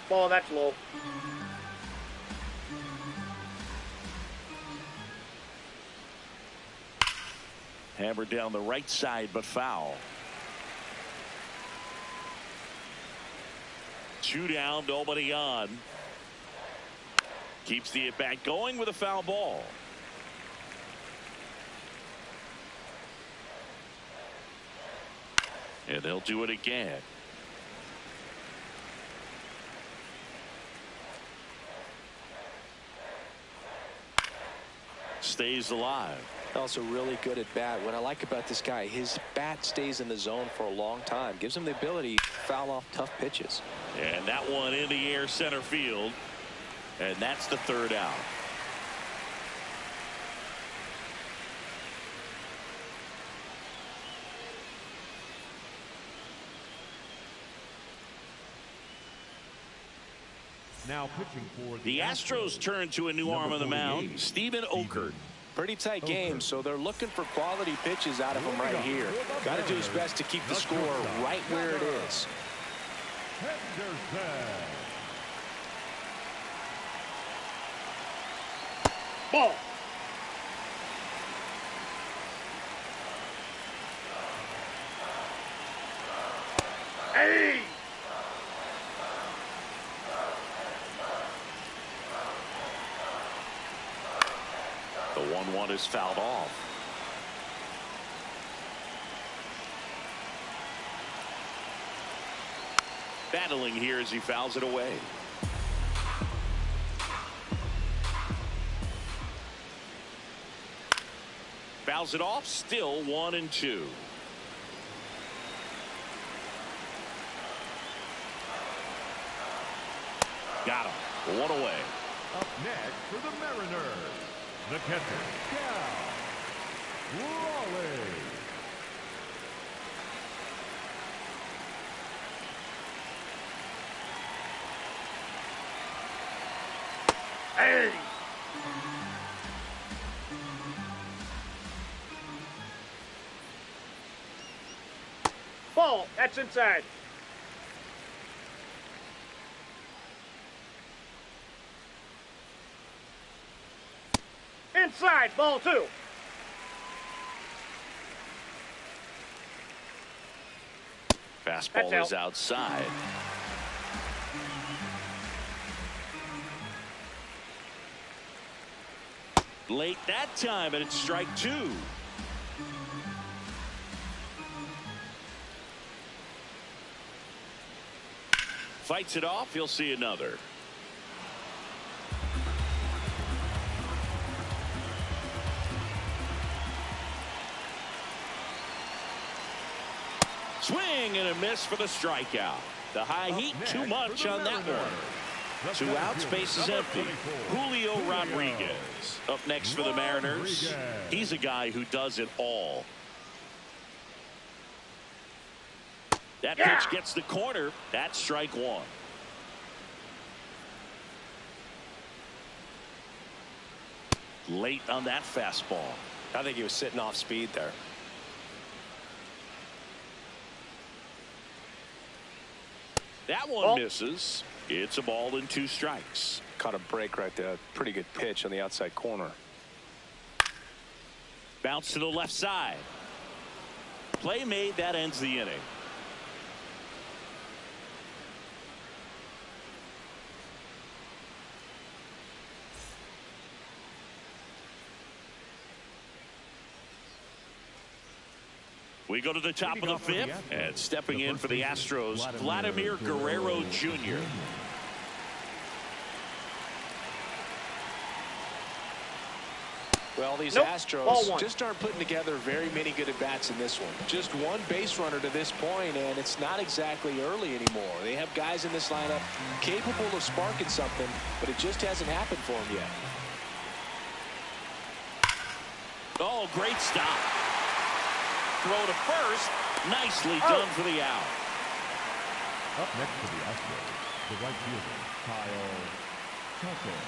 Ball, that's low. Hammered down the right side, but foul. 2 down, nobody on. Keeps the at-bat going with a foul ball. And they'll do it again. Stays alive. Also really good at bat. What I like about this guy, his bat stays in the zone for a long time. Gives him the ability to foul off tough pitches. And that one in the air center field. And that's the 3rd out. Now pitching for The Astros turn to a new arm on the mound, Steven Okert. Pretty tight game, so they're looking for quality pitches out of him right here. Got to do his best to keep the score right where it is. Ball. Hey! The 1-1 is fouled off. Battling here as he fouls it away. Fouls it off, still 1-2. Got him. 1 away. Up next for the Mariners, the catcher, Cal Raleigh. Hey! Ball, that's inside. Inside, ball 2. Fastball is outside. Late that time, and it's strike 2. Fights it off. You'll see another. Swing and a miss for the strikeout. The high heat, too much on that one. 2 outs, base is empty. Julio Rodriguez up next for the Mariners. He's a guy who does it all. That pitch gets the corner. That's strike 1. Late on that fastball. I think he was sitting off speed there. That one misses. It's a ball and 2 strikes. Caught a break right there. Pretty good pitch on the outside corner. Bounce to the left side. Play made. That ends the inning. We go to the top of the fifth, and stepping in for the Astros, Vladimir Guerrero Jr. Well, these Ball Astros one. just aren't putting together very many good at-bats in this one. Just one base runner to this point, and it's not exactly early anymore. They have guys in this lineup capable of sparking something, but it just hasn't happened for them yet. Oh, great stop. Throw to first. Nicely done for the out. Up next for the Astros, the right fielder, Kyle Tucker.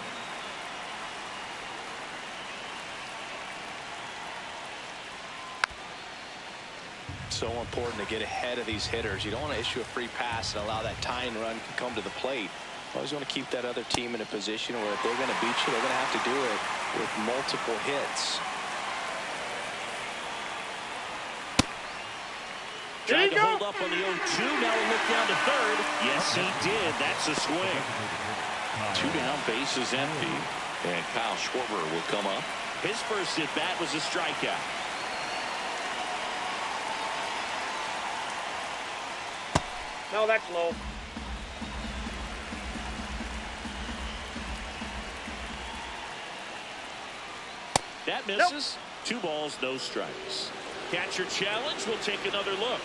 So important to get ahead of these hitters. You don't want to issue a free pass and allow that tying run to come to the plate. You always want to keep that other team in a position where if they're going to beat you, they're going to have to do it with multiple hits. Trying to hold up on the 0-2. Now a look down to third. Yes, he did. That's a swing. 2 down, base is empty. And Kyle Schwarber will come up. His first at bat was a strikeout. No, that's low. That misses. 2 balls, no strikes. Catcher challenge. We'll take another look.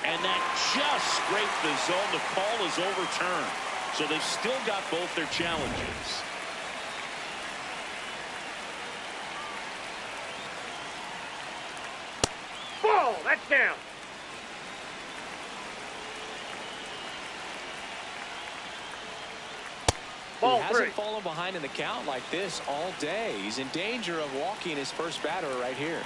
And that just scraped the zone. The call is overturned. So they've still got both their challenges. Ball, that's down. Ball He hasn't 3. fallen behind in the count like this all day. He's in danger of walking his first batter right here.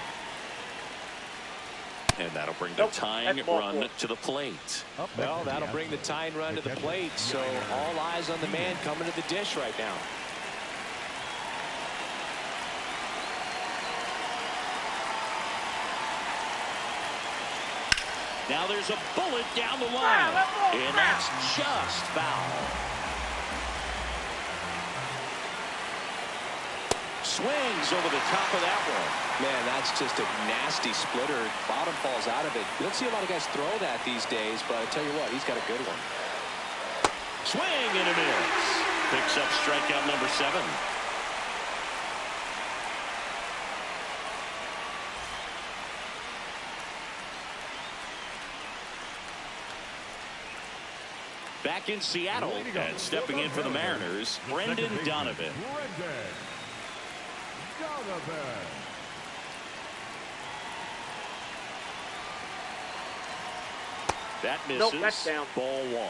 And that'll bring the tying run to the plate. Well, that'll bring the tying run to the plate. So all eyes on the man coming to the dish right now. Now there's a bullet down the line. And that's just foul. Swings over the top of that one. Man, that's just a nasty splitter. Bottom falls out of it. You don't see a lot of guys throw that these days, but I tell you what, he's got a good one. Swing and a miss. Picks up strikeout number 7. Back in Seattle and stepping in for the Mariners, Brendan Donovan. That misses. Nope, that's down. Ball 1.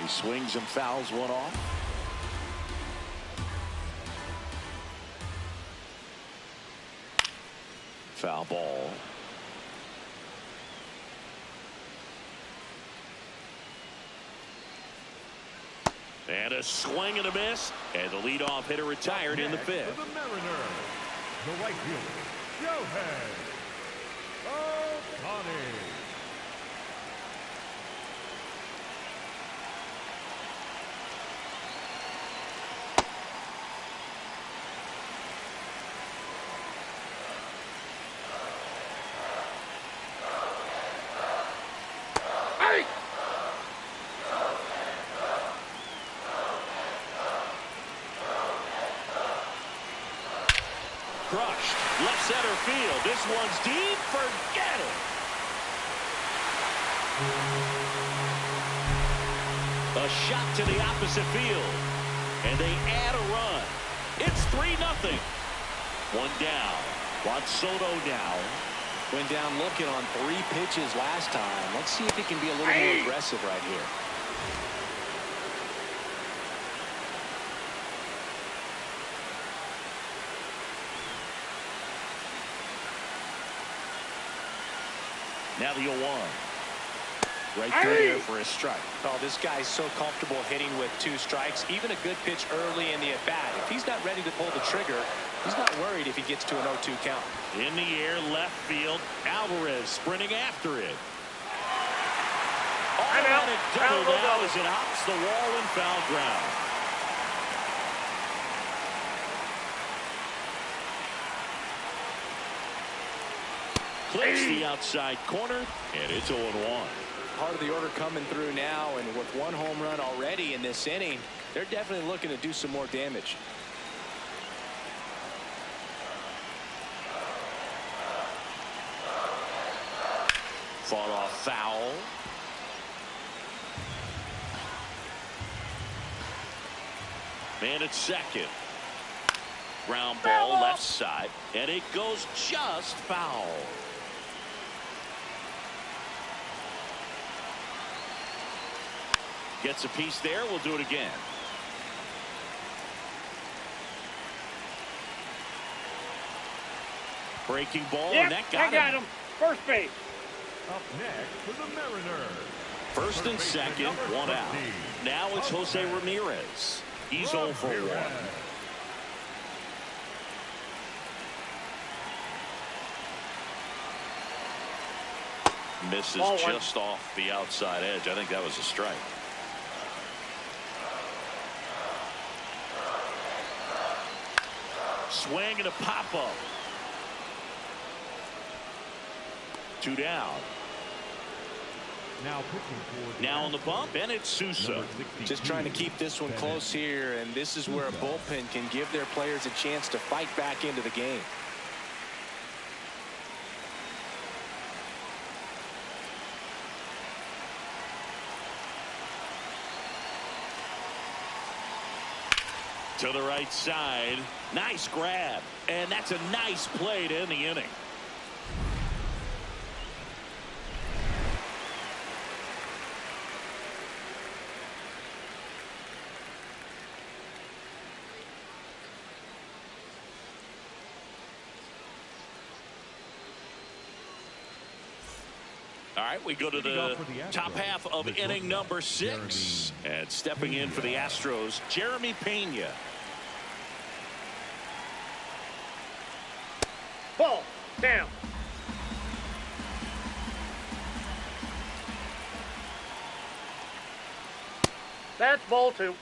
He swings and fouls one off. Foul ball. And a swing and a miss. And the leadoff hitter retired in the 5th. The Mariners, the right fielder, Shohei Ohtani. Crushed. Left center field. This one's deep. Forget it. A shot to the opposite field. And they add a run. It's 3-0. 1 down. Juan Soto now. Went down looking on 3 pitches last time. Let's see if he can be a little more aggressive right here. Now the 0-1. Right through there for a strike. Oh, this guy's so comfortable hitting with 2 strikes. Even a good pitch early in the at-bat. If he's not ready to pull the trigger, he's not worried if he gets to an 0-2 count. In the air, left field. Alvarez sprinting after it. Automatic double now as it hops the wall and foul ground. Clicks the outside corner, and it's 0-1. Part of the order coming through now, and with 1 home run already in this inning, they're definitely looking to do some more damage. Fought off foul. Man at second. Ground ball left side, and it goes just foul. Gets a piece there. We'll do it again. Breaking ball, and that got him. First base. Up next for the Mariners. First and second, 1 out. Now it's Jose Ramirez. He's 0 for 1. Misses just off the outside edge. I think that was a strike. Swing and a pop-up. 2 down. Now on the bump, and it's Sousa. Just trying to keep this one close here, and this is where a bullpen can give their players a chance to fight back into the game. To the right side. Nice grab. And that's a nice play to end the inning. All right, we go to the top half of inning number 6. And stepping in for the Astros, Jeremy Pena. Ball down. That's ball 2.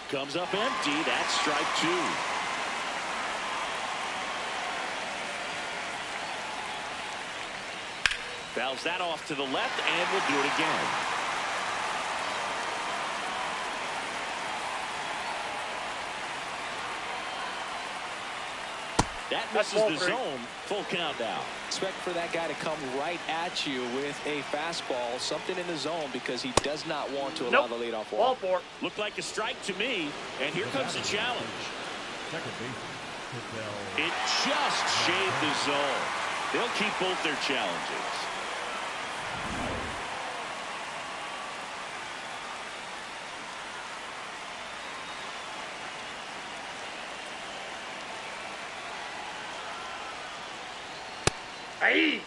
Comes up empty. That's strike 2. Fouls that off to the left, and we'll do it again. That misses the zone. Full count now. Expect for that guy to come right at you with a fastball, something in the zone, because he does not want to allow the leadoff walk. Ball 4. Looked like a strike to me, and here comes the challenge. It just shaved the zone. They'll keep both their challenges. Hey!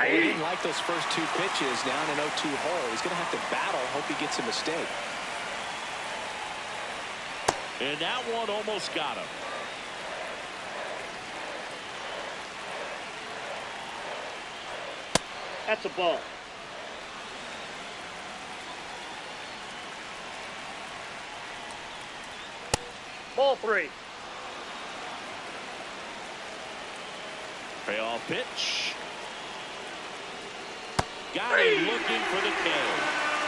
He didn't like those first 2 pitches down an 0-2 hole. He's going to have to battle. Hope he gets a mistake. And that one almost got him. That's a ball. Ball 3. Payoff pitch. Got him looking for the K.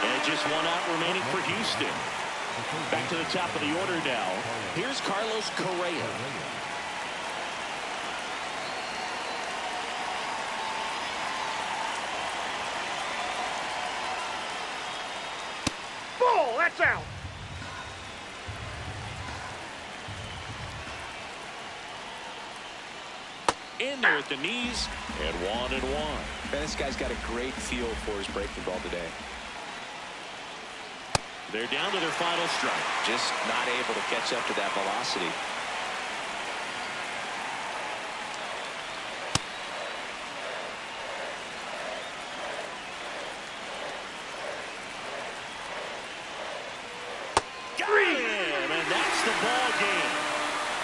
And just 1 out remaining for Houston. Back to the top of the order now. Here's Carlos Correa. Ball, that's out. In there with the knees, and 1-1. Man, this guy's got a great feel for his breaking ball today. They're down to their final strike. Just not able to catch up to that velocity. Got him, and that's the ball game.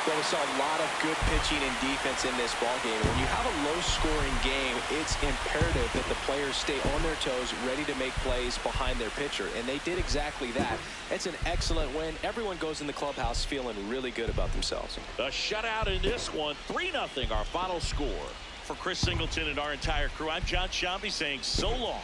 Well, we saw a lot of good pitching and defense in this ball game. When you have a low-scoring game, it's imperative that the players stay on their toes, ready to make plays behind their pitcher, and they did exactly that. It's an excellent win. Everyone goes in the clubhouse feeling really good about themselves. A shutout in this one, 3-0 our final score. For Chris Singleton and our entire crew, I'm John Sciambi saying so long.